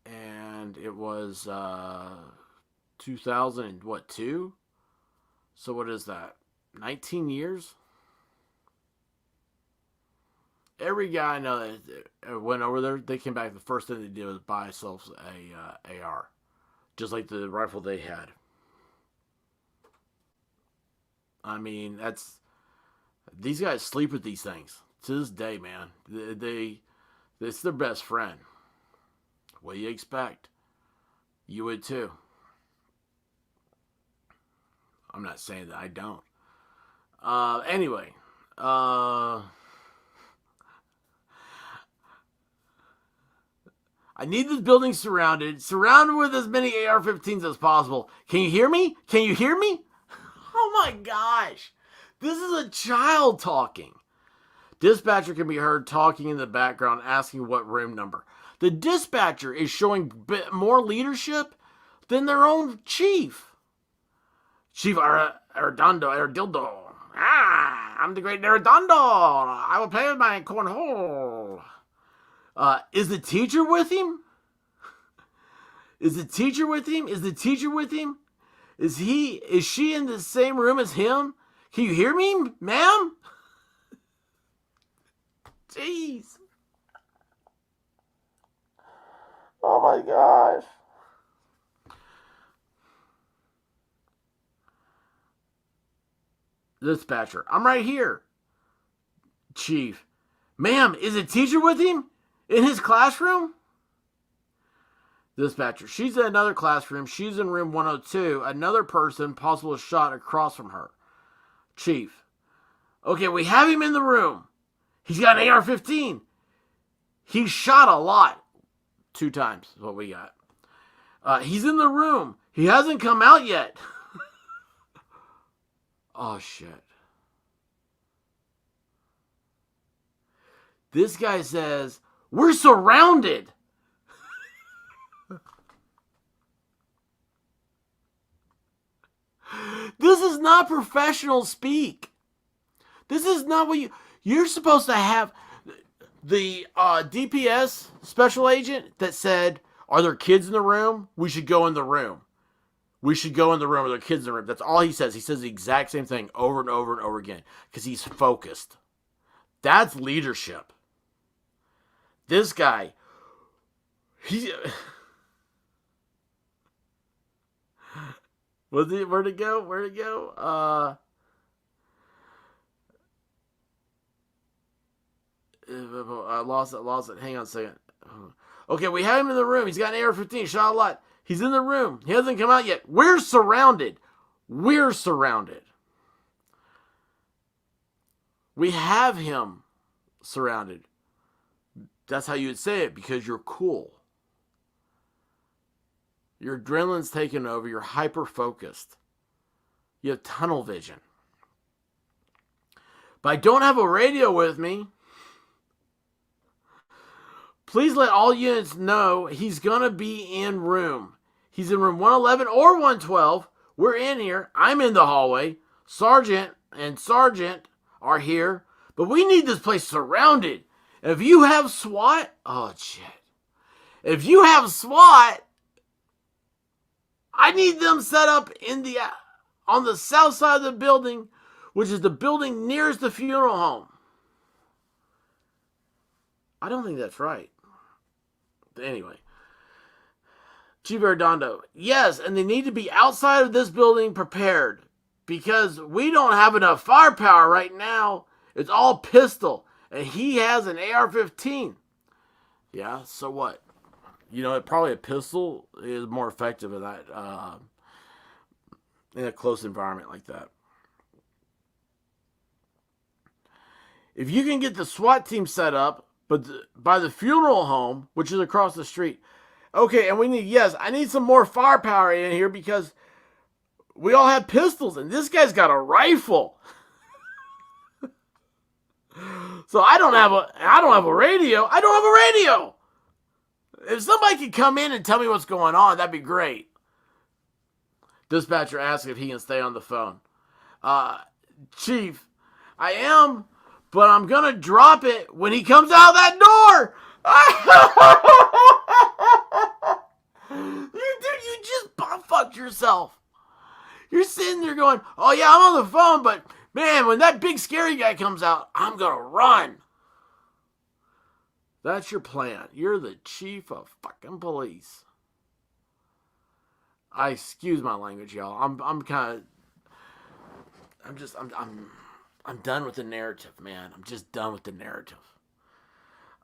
and it was 2002? So what is that? 19 years? Every guy I know that went over there, they came back, the first thing they did was buy themselves a AR. Just like the rifle they had. I mean, these guys sleep with these things. To this day, man. It's their best friend. What do you expect? You would too. I'm not saying that I don't. Anyway. I need this building surrounded with as many AR-15s as possible. Can you hear me? Can you hear me? Oh my gosh. This is a child talking. Dispatcher can be heard talking in the background, asking what room number. The dispatcher is showing more leadership than their own chief. Chief Arredondo. I'm the great Arredondo. I will play with my cornhole. Is the teacher with him? Is the teacher with him? Is the teacher with him? Is she in the same room as him? Can you hear me, ma'am? Jeez. Oh my gosh. Dispatcher, I'm right here. Chief, ma'am, is a teacher with him? In his classroom? Dispatcher, she's in another classroom. She's in room 102. Another person, possible shot across from her. Chief, okay, we have him in the room. He's got an AR-15. He shot a lot. 2 times is what we got. He's in the room. He hasn't come out yet. Oh, shit. This guy says, we're surrounded. This is not professional speak. This is not what you're supposed to have. The DPS special agent that said, are there kids in the room? We should go in the room. We should go in the room. Are there kids in the room? That's all he says. He says the exact same thing over and over and over again because he's focused. That's leadership. This guy, where'd it go? I lost it. Hang on a second. Okay, we have him in the room. He's got an AR-15. Shot a lot. He's in the room. He hasn't come out yet. We're surrounded. We're surrounded. We have him surrounded. That's how you would say it because you're cool. Your adrenaline's taken over. You're hyper-focused. You have tunnel vision. But I don't have a radio with me. Please let all units know he's going to be in room. He's in room 111 or 112. We're in here. I'm in the hallway. Sergeant and Sergeant are here. But we need this place surrounded. If you have SWAT, oh shit. If you have SWAT, I need them set up on the south side of the building, which is the building nearest the funeral home. I don't think that's right. Anyway, Chief Arredondo, yes, and they need to be outside of this building prepared because we don't have enough firepower right now. It's all pistol, and he has an AR-15. Yeah, so what? You know, probably a pistol is more effective in that in a close environment like that. If you can get the SWAT team set up, but by the funeral home, which is across the street. Okay, and I need some more firepower in here because we all have pistols, and this guy's got a rifle. So I don't have a radio. I don't have a radio. If somebody could come in and tell me what's going on, that'd be great. Dispatcher asks if he can stay on the phone. Chief, I am, but I'm going to drop it when he comes out that door. You just fucked yourself. You're sitting there going, oh yeah, I'm on the phone, but man, when that big scary guy comes out, I'm going to run. That's your plan. You're the chief of fucking police. Excuse my language, y'all. I'm done with the narrative, man. I'm just done with the narrative.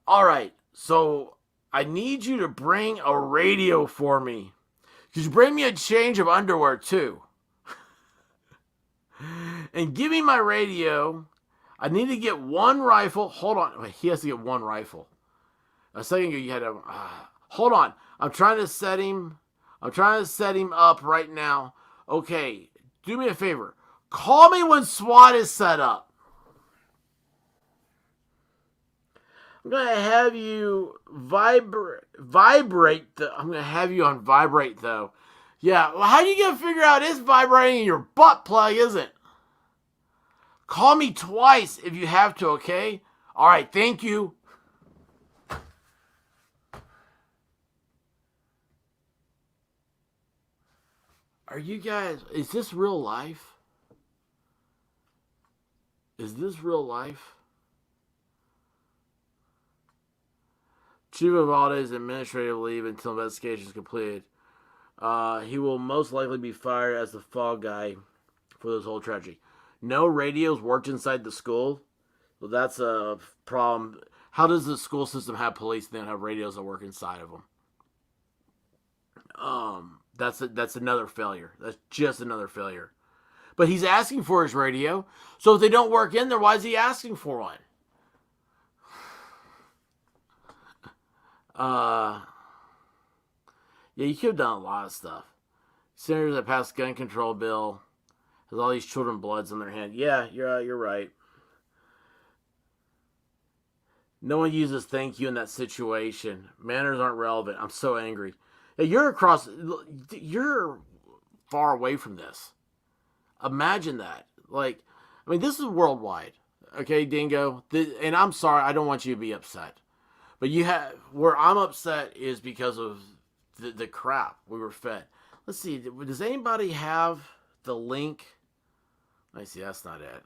All right, so I need you to bring a radio for me. Could you bring me a change of underwear, too? And give me my radio. I need to get one rifle. Hold on. Wait, he has to get one rifle. A second ago, you had a... Hold on. I'm trying to set him up right now. Okay, do me a favor. Call me when SWAT is set up. I'm going to have you vibrate. I'm going to have you on vibrate, though. Yeah, well, how are you going to figure out it's vibrating in your butt plug, isn't it? Call me twice if you have to, okay? All right, thank you. Are you guys, is this real life? Is this real life? Chief Uvalde is administrative leave until investigation is completed. He will most likely be fired as the fall guy for this whole tragedy. No radios worked inside the school. Well, that's a problem. How does the school system have police and then have radios that work inside of them? That's another failure. That's just another failure. But he's asking for his radio. So if they don't work in there, why is he asking for one? Yeah, you could have done a lot of stuff. Senators that passed gun control bill has all these children bloods in their hand. Yeah, you're right. No one uses thank you in that situation. Manners aren't relevant. I'm so angry. Hey, you're far away from this. Imagine that. Like, I mean, this is worldwide. Okay, Dingo? And I'm sorry, I don't want you to be upset. But where I'm upset is because of the crap we were fed. Let's see, does anybody have the link? Let me see, that's not it.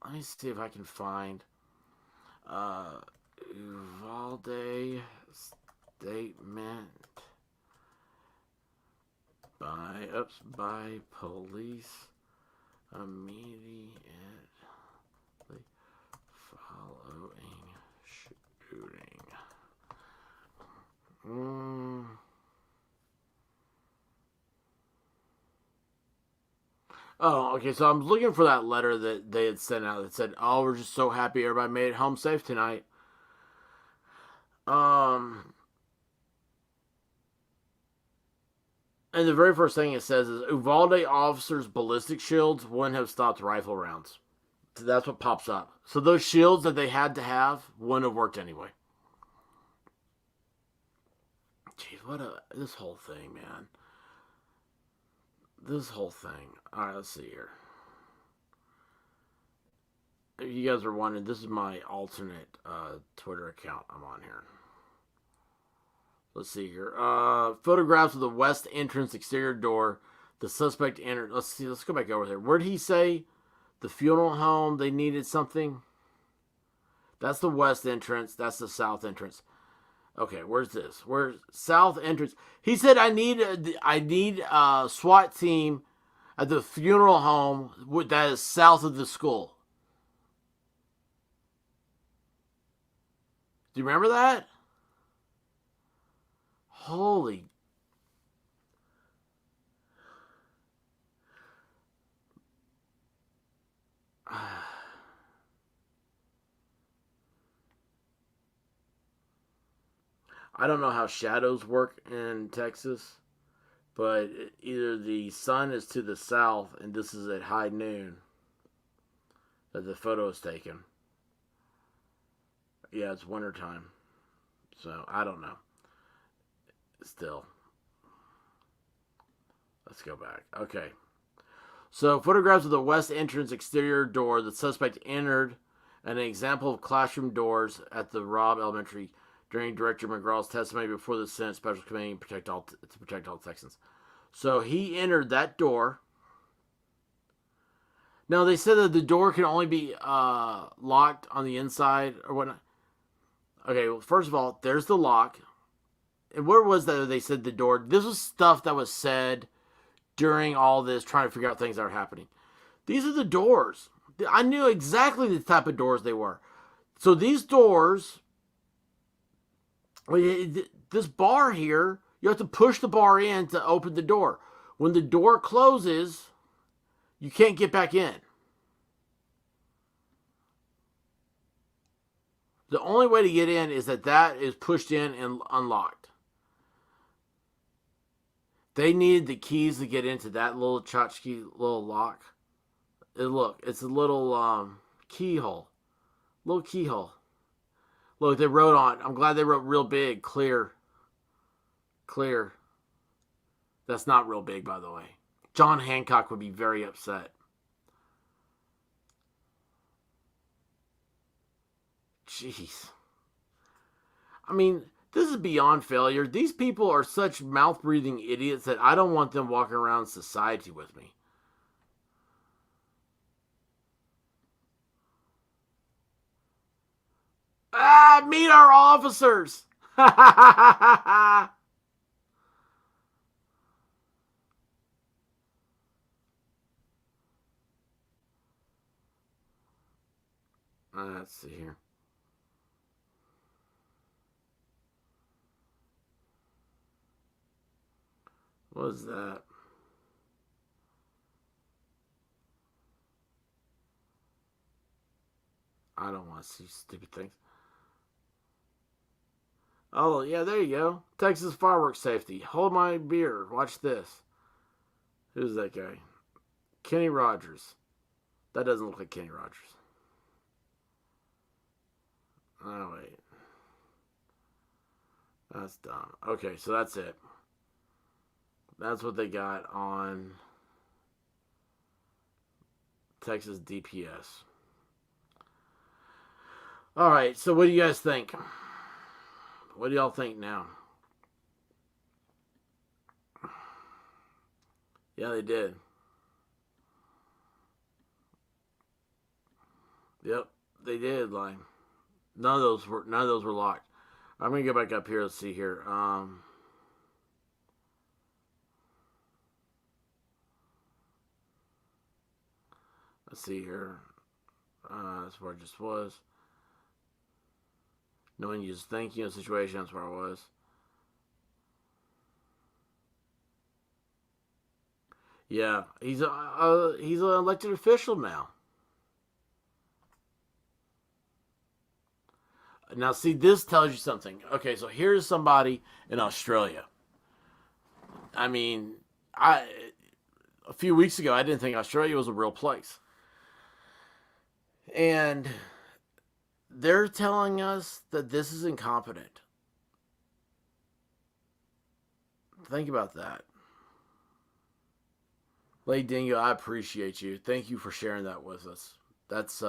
Let me see if I can find Uvalde statement by police immediately following shooting. Oh, okay, so I'm looking for that letter that they had sent out that said, oh, we're just so happy everybody made it home safe tonight. And the very first thing it says is, Uvalde officers' ballistic shields wouldn't have stopped rifle rounds. So that's what pops up. So those shields that they had to have wouldn't have worked anyway. Jeez, this whole thing, man. This whole thing. Alright, let's see here. If you guys are wondering, this is my alternate Twitter account I'm on here. Let's see here. Photographs of the west entrance exterior door. The suspect entered. Let's see. Let's go back over there. Where did he say? The funeral home. They needed something. That's the west entrance. That's the south entrance. Okay, where's this? Where's south entrance? He said, I need a SWAT team at the funeral home that is south of the school. Do you remember that? Holy. I don't know how shadows work in Texas, but either the sun is to the south and this is at high noon that the photo is taken. Yeah, it's wintertime. So, I don't know. Still. Let's go back. Okay. So, photographs of the west entrance exterior door. The suspect entered an example of classroom doors at the Robb Elementary during Director McGraw's testimony before the Senate Special Committee to protect all Texans. So, he entered that door. Now, they said that the door can only be locked on the inside or whatnot. Okay, well, first of all, there's the lock. And where was that they said the door? This was stuff that was said during all this, trying to figure out things that are happening. These are the doors. I knew exactly the type of doors they were. So these doors, this bar here, you have to push the bar in to open the door. When the door closes, you can't get back in. The only way to get in is that is pushed in and unlocked. They needed the keys to get into that little tchotchke little lock. Look, it's a little keyhole. Little keyhole. Look, they wrote on. I'm glad they wrote real big, clear. Clear. That's not real big, by the way. John Hancock would be very upset. Jeez. I mean, this is beyond failure. These people are such mouth-breathing idiots that I don't want them walking around society with me. Meet our officers! Let's see here. What is that? I don't want to see stupid things. Oh, yeah, there you go. Texas fireworks safety. Hold my beer. Watch this. Who's that guy? Kenny Rogers. That doesn't look like Kenny Rogers. Oh, wait. That's dumb. Okay, so that's it. That's what they got on Texas DPS. All right, so what do you guys think? What do y'all think now? Yeah, they did. Yep, they did. Like, none of those were locked. I'm gonna go back up here. Let's see here. Let's see here. That's where I just was. No one used thank you in situation. That's where I was. Yeah, he's an elected official now. Now, see, this tells you something. Okay, so here's somebody in Australia. I mean, a few weeks ago, I didn't think Australia was a real place. And they're telling us that this is incompetent. Think about that. Lady Dingo, I appreciate you. Thank you for sharing that with us. That's,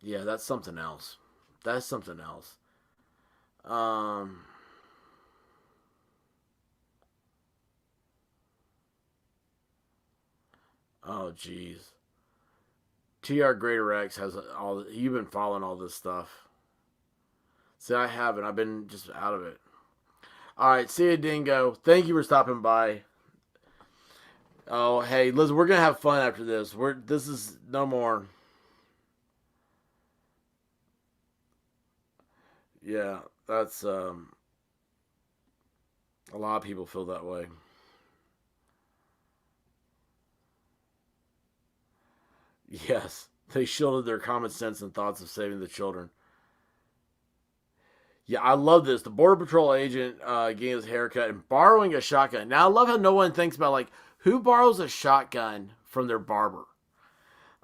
yeah, that's something else. That's something else. Oh, jeez. TR Greater X has all. You've been following all this stuff. See, I haven't. I've been just out of it. All right, see you, Dingo. Thank you for stopping by. Oh, hey, listen, we're gonna have fun after this. This is no more. Yeah, that's a lot of people feel that way. Yes, they shielded their common sense and thoughts of saving the children. Yeah, I love this. The Border Patrol agent getting his haircut and borrowing a shotgun. Now, I love how no one thinks about, like, who borrows a shotgun from their barber?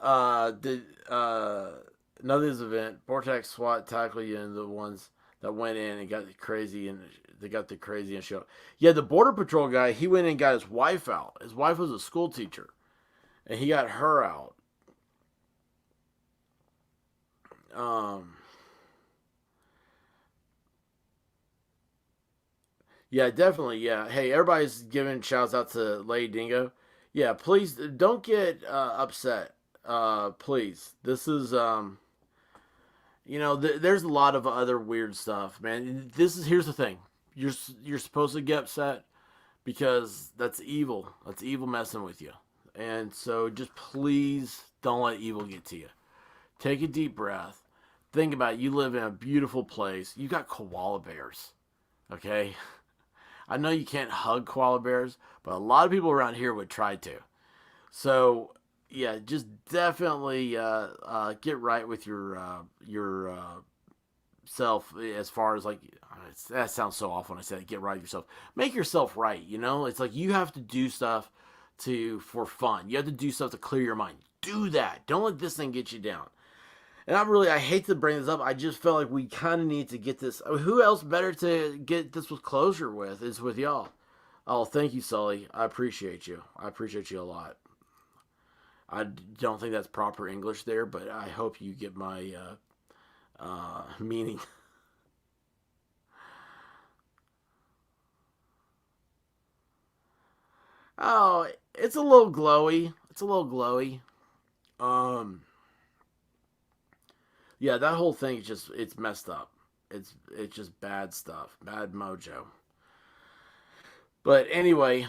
Another event, Vortex SWAT tackle you and the ones that went in and got the crazy and they got the crazy and show. Yeah, the Border Patrol guy, he went in and got his wife out. His wife was a school teacher, and he got her out. Yeah, definitely. Yeah. Hey, everybody's giving shouts out to Lady Dingo. Yeah, please don't get upset. Please. This is there's a lot of other weird stuff, man. Here's the thing. You're supposed to get upset because that's evil. That's evil messing with you. And so just please don't let evil get to you. Take a deep breath. Think about it. You live in a beautiful place. You got koala bears. Okay? I know you can't hug koala bears, but a lot of people around here would try to. So, yeah, just definitely get right with your yourself as far as like, that sounds so awful when I say that, get right with yourself. Make yourself right, you know? It's like you have to do stuff for fun. You have to do stuff to clear your mind. Do that. Don't let this thing get you down. And I hate to bring this up. I just felt like we kind of need to get this. I mean, who else better to get this with closure with is with y'all. Oh, thank you, Sully. I appreciate you. I appreciate you a lot. I don't think that's proper English there, but I hope you get my meaning. Oh, it's a little glowy. It's a little glowy. Yeah, that whole thing is just, it's messed up. It's just bad stuff. Bad mojo. But anyway,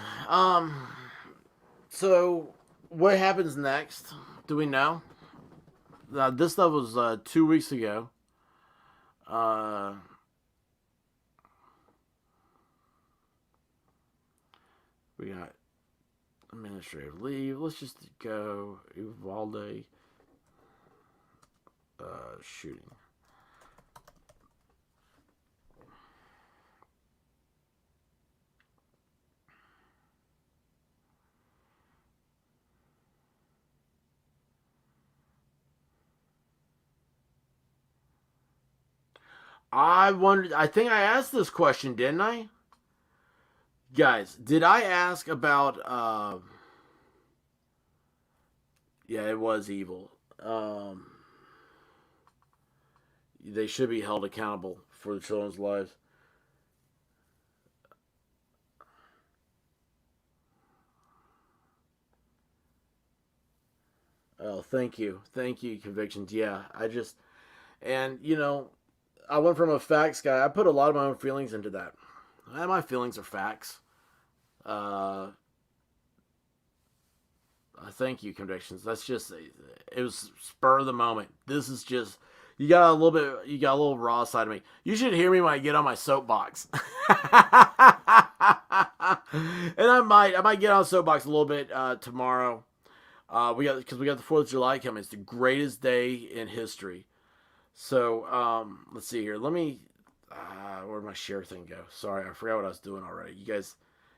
so what happens next? Do we know? This stuff was 2 weeks ago. We got administrative leave. Let's just go Uvalde shooting. I think I asked this question, didn't I? Guys, did I ask about, yeah, it was evil. They should be held accountable for the children's lives. Oh, thank you. Thank you, Convictions. Yeah, and, you know, I went from a facts guy. I put a lot of my own feelings into that. My feelings are facts. Thank you, Convictions. That's just, it was spur of the moment. This is just, you got a little raw side of me. You should hear me when I get on my soapbox. And I might get on soapbox a little bit tomorrow. Because we got the 4th of July coming. It's the greatest day in history. So, let's see here. Let me, where'd my share thing go? Sorry, I forgot what I was doing already. You guys,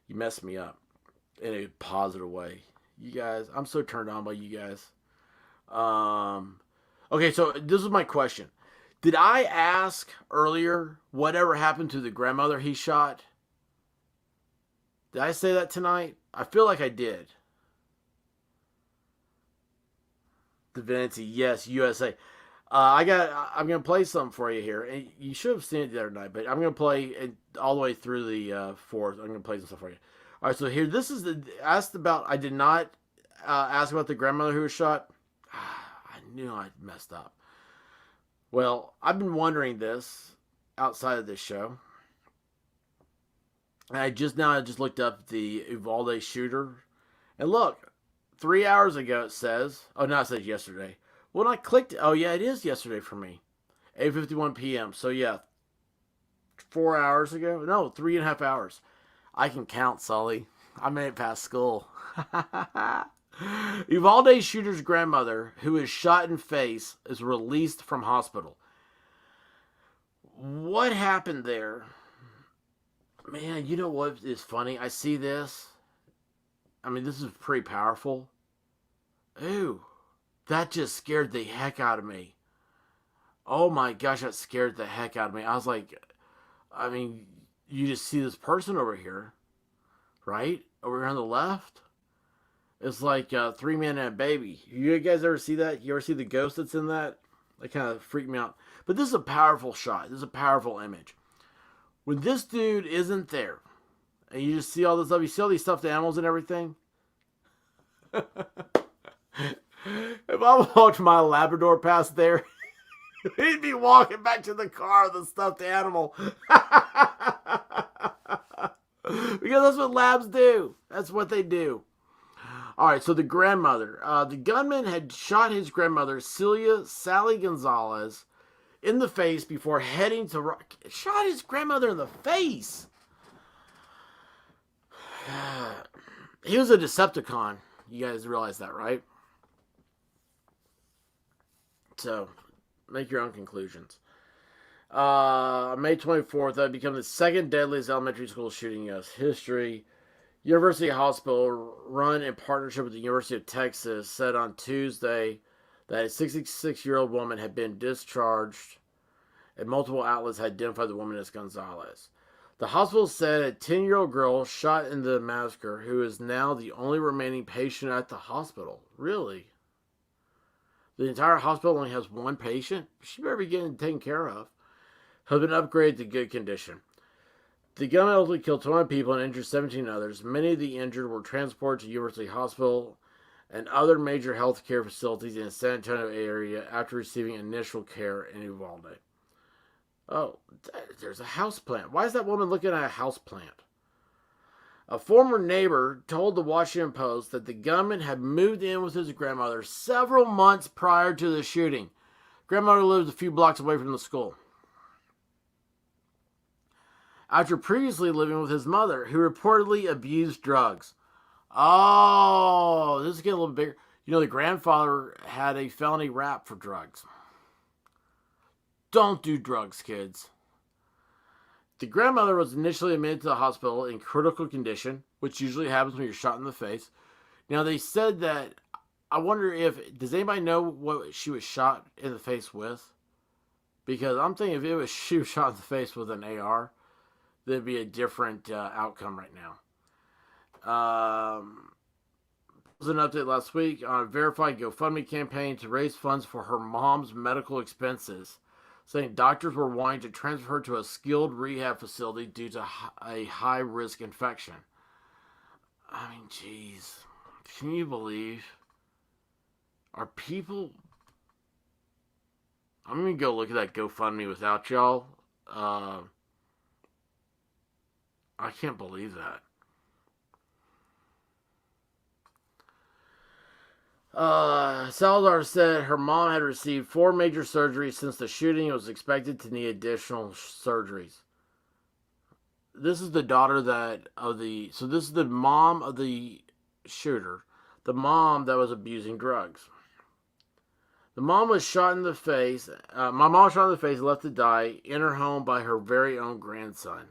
you messed me up in a positive way. You guys, I'm so turned on by you guys. Okay, so this is my question. Did I ask earlier whatever happened to the grandmother he shot? Did I say that tonight? I feel like I did. Divinity, yes, USA. I'm gonna play something for you here. And you should have seen it the other night, but I'm gonna play it all the way through the 4th. I'm gonna play some stuff for you. All right, so here, this is I did not ask about the grandmother who was shot. I knew I messed up. Well, I've been wondering this outside of this show. And I just looked up the Uvalde shooter. And look, 3 hours ago it says, oh, no, it says yesterday. When I clicked, oh yeah, it is yesterday for me. 8:51 p.m. So yeah, 4 hours ago? No, 3.5 hours. I can count, Sully. I made it past school. Uvalde shooter's grandmother, who is shot in face, is released from hospital. What happened there? Man, you know what is funny? I see this. I mean, this is pretty powerful. Ooh, that just scared the heck out of me. Oh my gosh, that scared the heck out of me. I was like, I mean, you just see this person over here, right? Over here on the left. It's like 3 men and a baby. You guys ever see that? You ever see the ghost that's in that? That kind of freaked me out. But this is a powerful shot. This is a powerful image. When this dude isn't there, and you just see all this stuff, you see all these stuffed animals and everything. If I walked my Labrador past there, he'd be walking back to the car with the stuffed animal. Because that's what labs do. That's what they do. All right, so the grandmother. The gunman had shot his grandmother, Celia Sally Gonzalez, in the face before heading to... Shot his grandmother in the face! He was a Decepticon. You guys realize that, right? So, make your own conclusions. May 24th, that became the second deadliest elementary school shooting in U.S. history. University Hospital, run in partnership with the University of Texas, said on Tuesday that a 66-year-old woman had been discharged, and multiple outlets had identified the woman as Gonzalez. The hospital said a 10-year-old girl shot in the massacre, who is now the only remaining patient at the hospital. Really? The entire hospital only has one patient? She better be getting taken care of. Has been upgraded to good condition. The gunman ultimately killed 21 people and injured 17 others. Many of the injured were transported to University Hospital and other major health care facilities in the San Antonio area after receiving initial care in Uvalde. Oh, there's a house plant. Why is that woman looking at a house plant? A former neighbor told the Washington Post that the gunman had moved in with his grandmother several months prior to the shooting. Grandmother lives a few blocks away from the school. After previously living with his mother, who reportedly abused drugs. Oh, this is getting a little bigger. You know, the grandfather had a felony rap for drugs. Don't do drugs, kids. The grandmother was initially admitted to the hospital in critical condition, which usually happens when you're shot in the face. Now, they said that, I wonder does anybody know what she was shot in the face with? Because I'm thinking if she was shot in the face with an AR, there'd be a different outcome right now. There was an update last week on a verified GoFundMe campaign to raise funds for her mom's medical expenses, saying doctors were wanting to transfer her to a skilled rehab facility due to a high-risk infection. I mean, jeez. Can you believe? Are people... I'm going to go look at that GoFundMe without y'all. I can't believe that. Salazar said her mom had received 4 major surgeries since the shooting and was expected to need additional surgeries. This is the daughter so this is the mom of the shooter, the mom that was abusing drugs. The mom was shot in the face. My mom was shot in the face and left to die in her home by her very own grandson.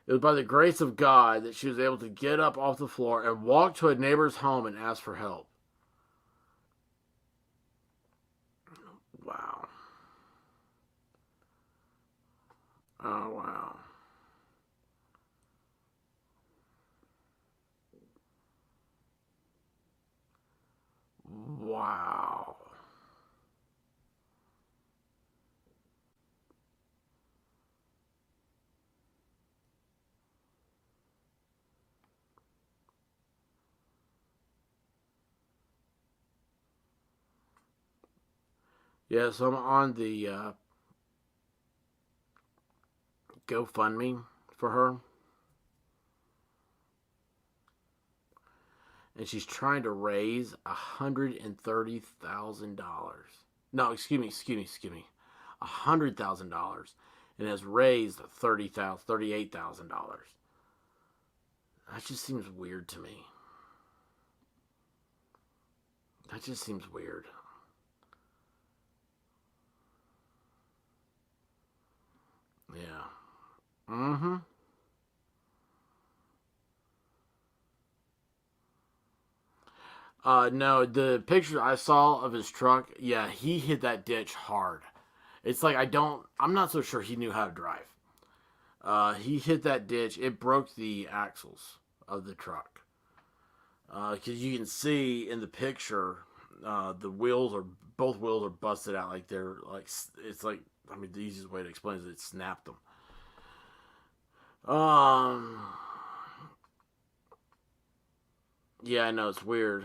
It was by the grace of God that she was able to get up off the floor and walk to a neighbor's home and ask for help. Wow. Oh, wow. Wow. Yeah, so I'm on the GoFundMe for her. And she's trying to raise $130,000. No, excuse me. $100,000. And has raised $38,000. That just seems weird to me. That just seems weird. Yeah. Mm-hmm. No, the picture I saw of his truck, yeah, he hit that ditch hard. It's like I'm not so sure he knew how to drive. He hit that ditch, it broke the axles of the truck. Because you can see in the picture, both wheels are busted out, like they're like, it's like, I mean, the easiest way to explain it is it snapped them. Yeah, I know, it's weird.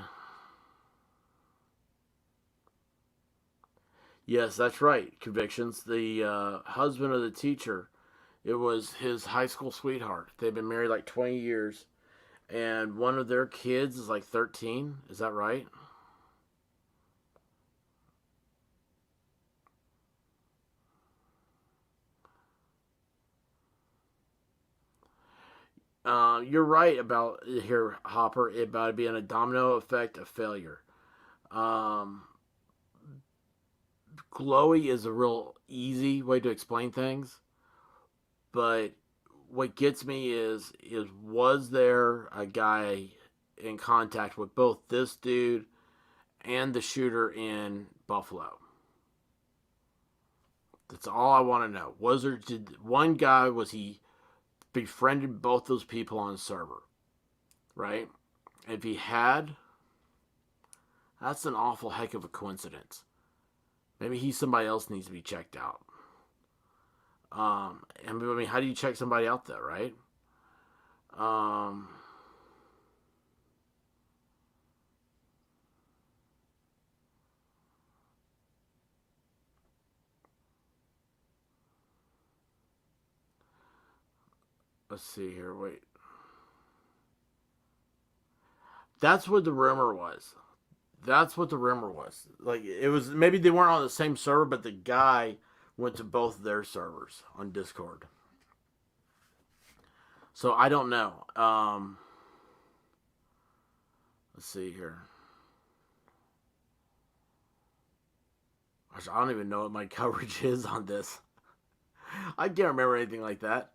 Yes, that's right. Convictions. The husband of the teacher, it was his high school sweetheart. They've been married like 20 years. And one of their kids is like 13. Is that right? You're right about here, Hopper, about it being a domino effect of failure. glowy is a real easy way to explain things, but what gets me is was there a guy in contact with both this dude and the shooter in Buffalo? That's all I want to know. Did one guy, was he befriended both those people on the server? Right? If he had, that's an awful heck of a coincidence. Maybe somebody else needs to be checked out. I mean, how do you check somebody out though, right? Let's see here. Wait. That's what the rumor was. Like, it was, maybe they weren't on the same server, but the guy went to both their servers on Discord. So I don't know. Let's see here. Gosh, I don't even know what my coverage is on this. I can't remember anything like that.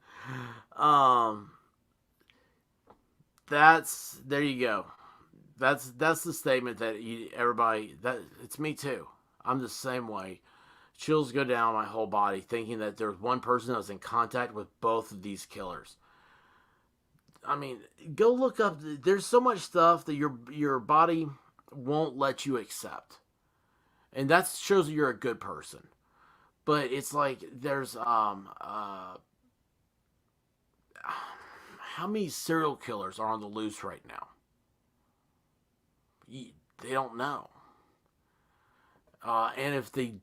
There you go. That's the statement that it's me too. I'm the same way. Chills go down my whole body thinking that there's one person that was in contact with both of these killers. I mean, go look up. There's so much stuff that your body won't let you accept, and that shows that you're a good person. But it's like there's how many serial killers are on the loose right now? They don't know. And if they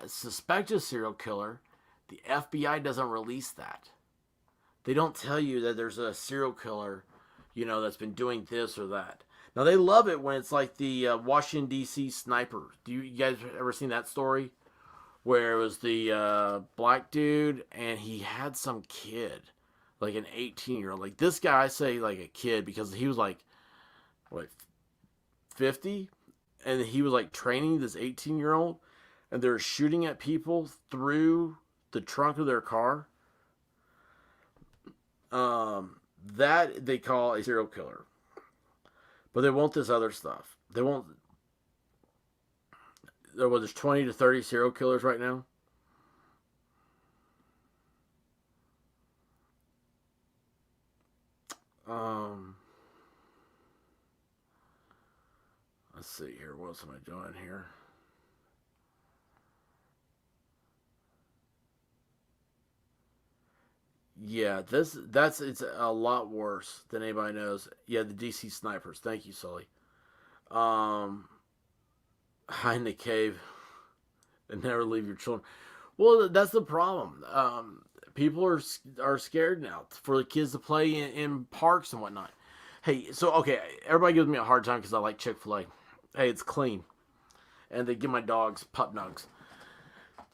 suspect a serial killer, the FBI doesn't release that. They don't tell you that there's a serial killer, that's been doing this or that. Now, they love it when it's like the Washington, D.C. sniper. You guys ever seen that story? Where it was the black dude, and he had some kid, like an 18-year-old. Like, this guy, I say like a kid because he was like, 50? And he was like training this 18-year-old, and they're shooting at people through the trunk of their car. That they call a serial killer. But they want this other stuff. There's 20 to 30 serial killers right now. Let's see here. What else am I doing here? Yeah, it's a lot worse than anybody knows. Yeah, the DC snipers. Thank you, Sully. Hide in the cave and never leave your children. Well, that's the problem. People are scared now for the kids to play in parks and whatnot. Hey, so okay, everybody gives me a hard time because I like Chick-fil-A. Hey, it's clean, and they give my dogs pup nugs.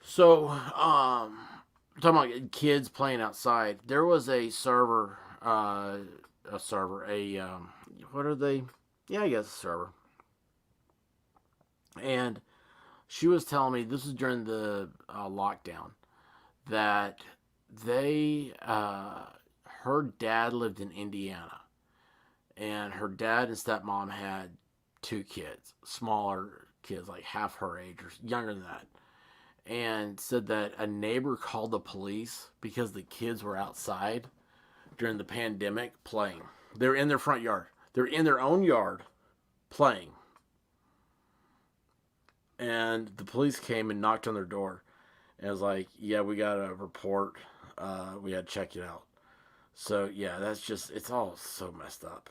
So, talking about kids playing outside. There was a server, what are they? Yeah, I guess a server. And she was telling me, this was during the lockdown, that her dad lived in Indiana, and her dad and stepmom had 2 kids, smaller kids, like half her age or younger than that. And said that a neighbor called the police because the kids were outside during the pandemic playing. They're in their front yard. They're in their own yard playing. And the police came and knocked on their door. And was like, yeah, we got a report. We had to check it out. So, yeah, it's all so messed up.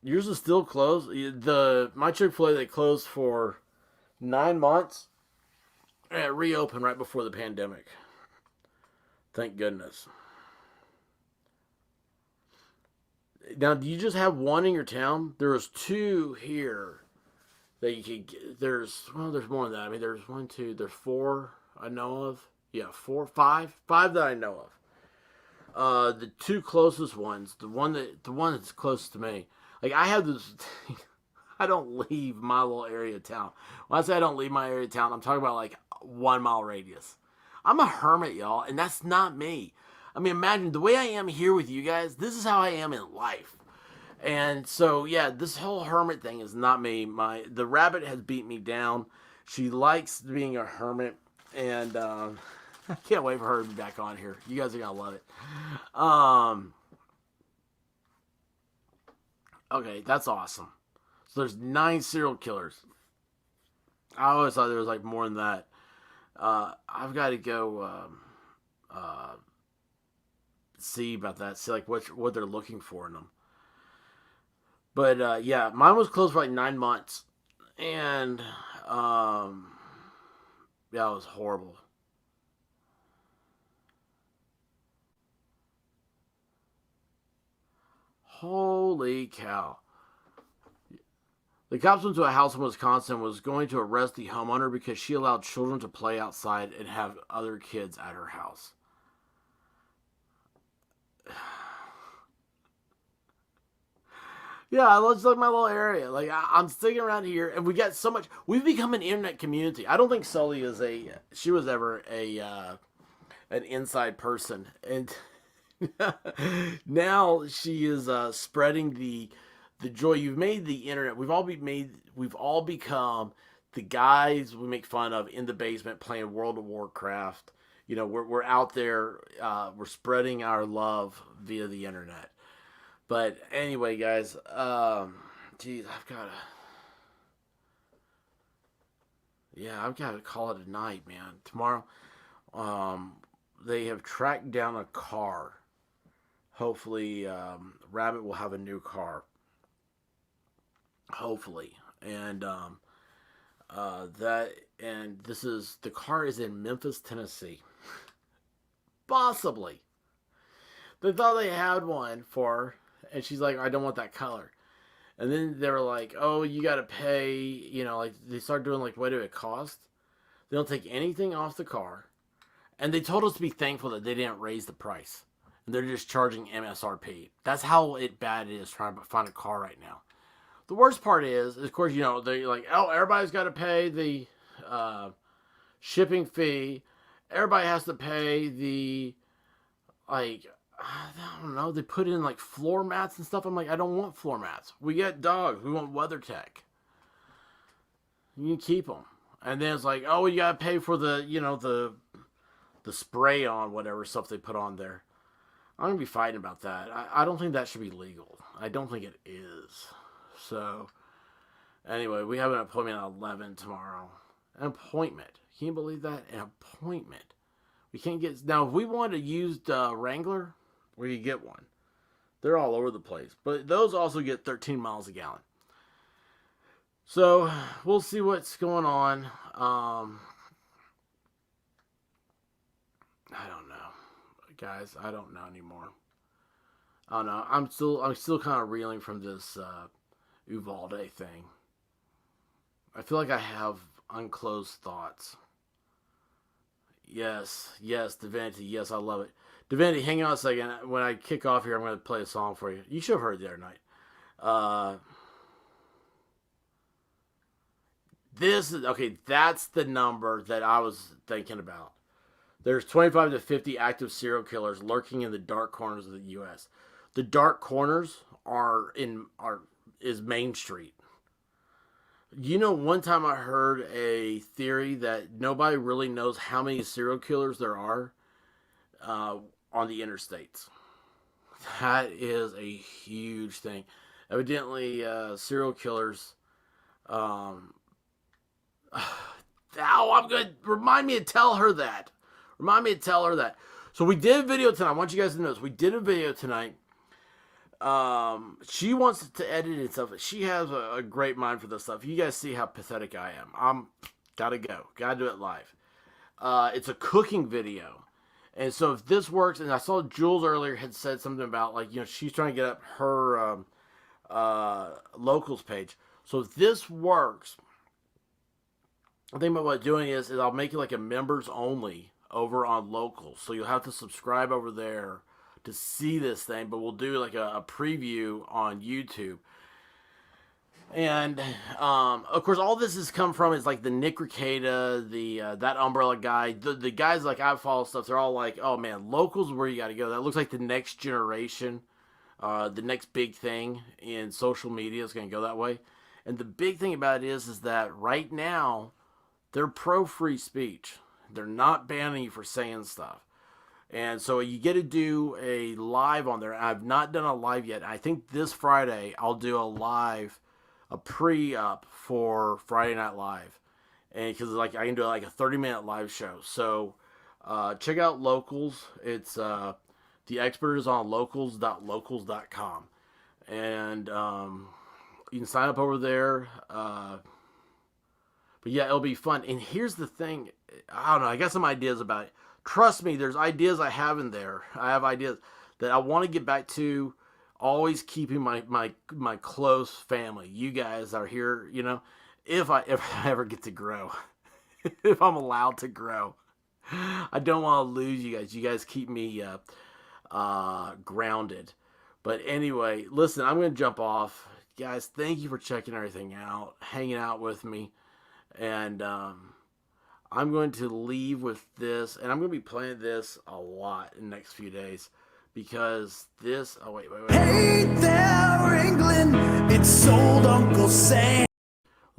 Yours is still closed. My Chick-fil-A, they closed for 9 months. It reopened right before the pandemic. Thank goodness. Now, do you just have one in your town? There's 2 here that you could get. There's more than that. I mean, there's 4 I know of. Yeah, 5 that I know of. The 2 closest ones, the one that's closest to me. Like, I have this. I don't leave my little area of town. When I say I don't leave my area of town, I'm talking about like 1 mile radius. I'm a hermit, y'all, and that's not me. I mean, imagine the way I am here with you guys. This is how I am in life. And so, yeah, this whole hermit thing is not me. The rabbit has beat me down. She likes being a hermit, and I can't wait for her to be back on here. You guys are gonna love it. Okay, that's awesome. So there's 9 serial killers. I always thought there was like more than that. I've got to go see about that. See like what they're looking for in them. But yeah, mine was closed for like 9 months, and yeah, it was horrible. Holy cow. The cops went to a house in Wisconsin and was going to arrest the homeowner because she allowed children to play outside and have other kids at her house. Yeah, it's like my little area. Like I'm sticking around here, and we got so much. We've become an internet community. I don't think Sully she was ever an inside person, and now she is spreading the joy. You've made the internet. We've all become the guys we make fun of in the basement playing World of Warcraft. You know, we're out there. We're spreading our love via the internet. But anyway, guys, geez, I've got to call it a night, man. Tomorrow, they have tracked down a car. Hopefully, Rabbit will have a new car. Hopefully, and the car is in Memphis, Tennessee. Possibly, they thought they had one for her. And she's like, I don't want that color. And then they were like, oh, you got to pay, like they start doing like, what did it cost? They don't take anything off the car. And they told us to be thankful that they didn't raise the price. And they're just charging MSRP. That's how bad it is trying to find a car right now. The worst part is of course, they're like, oh, everybody's got to pay the shipping fee. Everybody has to pay the, like, I don't know, they put in like floor mats and stuff. I'm like, I don't want floor mats. We got dogs. We want WeatherTech. You can keep them. And then it's like, oh, you got to pay for the spray on whatever stuff they put on there. I'm going to be fighting about that. I don't think that should be legal. I don't think it is. So, anyway, we have an appointment at 11 tomorrow. An appointment. Can you believe that? An appointment. We can't get... Now, if we want a used Wrangler, we can get one. They're all over the place. But those also get 13 miles a gallon. So, we'll see what's going on. I don't know. Guys, I don't know anymore. I don't know. I'm still kind of reeling from this Uvalde thing. I feel like I have unclosed thoughts. Yes, Divinity. Yes, I love it. Divinity, hang on a second. When I kick off here, I'm going to play a song for you. You should have heard the other night. That's the number that I was thinking about. There's 25 to 50 serial killers lurking in the dark corners of the U.S. The dark corners is Main Street. One time I heard a theory that nobody really knows how many serial killers there are on the interstates. That is a huge thing. Evidently, serial killers. I'm good. Remind me to tell her that. So we did a video tonight. I want you guys to notice. We did a video tonight. She wants to edit and stuff. She has a great mind for this stuff. You guys see how pathetic I am. Gotta go. Gotta do it live. It's a cooking video. And so if this works, and I saw Jules earlier had said something about, she's trying to get up her locals page. So if this works, I think about what doing is I'll make it like a members only over on locals. So you'll have to subscribe over there to see this thing, but we'll do like a preview on YouTube. And of course, all this has come from is like the Nick Ricada, the that Umbrella guy, the guys like I follow stuff. They're all like, oh man, locals where you got to go. That looks like the next generation, the next big thing in social media is going to go that way. And the big thing about it is that right now they're pro free speech. They're not banning you for saying stuff. And so you get to do a live on there. I've not done a live yet. I think this Friday I'll do a pre-up for Friday Night Live. And because like I can do like a 30-minute live show. So check out Locals. It's the expert is on locals.locals.com. And you can sign up over there. But yeah, it'll be fun. And here's the thing. I don't know. I got some ideas about it. Trust me, there's ideas I have in there. I have ideas that I want to get back to. Always keeping my close family. You guys are here, you know. If I ever get to grow, if I'm allowed to grow, I don't want to lose you guys. You guys keep me grounded. But anyway, listen, I'm going to jump off. Guys, thank you for checking everything out, hanging out with me. And I'm going to leave with this. And I'm going to be playing this a lot in the next few days. Because this... Oh, wait. Hey there, England, it's sold Uncle Sam.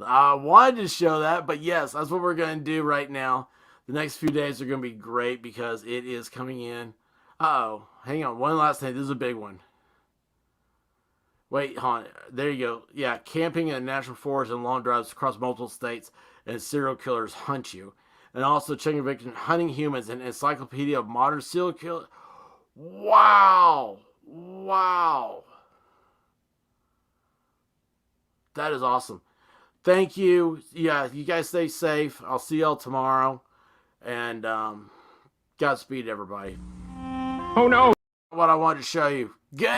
I wanted to show that, but yes, that's what we're going to do right now. The next few days are going to be great because it is coming in. Uh-oh. Hang on. One last thing. This is a big one. Wait, hold on. There you go. Yeah, camping in a national forest and long drives across multiple states and serial killers hunt you. And also checking victims, hunting humans, and encyclopedia of modern serial killers. Wow. That is awesome. Thank you. Yeah, you guys stay safe. I'll see y'all tomorrow. And Godspeed, everybody. Oh, no. What I wanted to show you. Good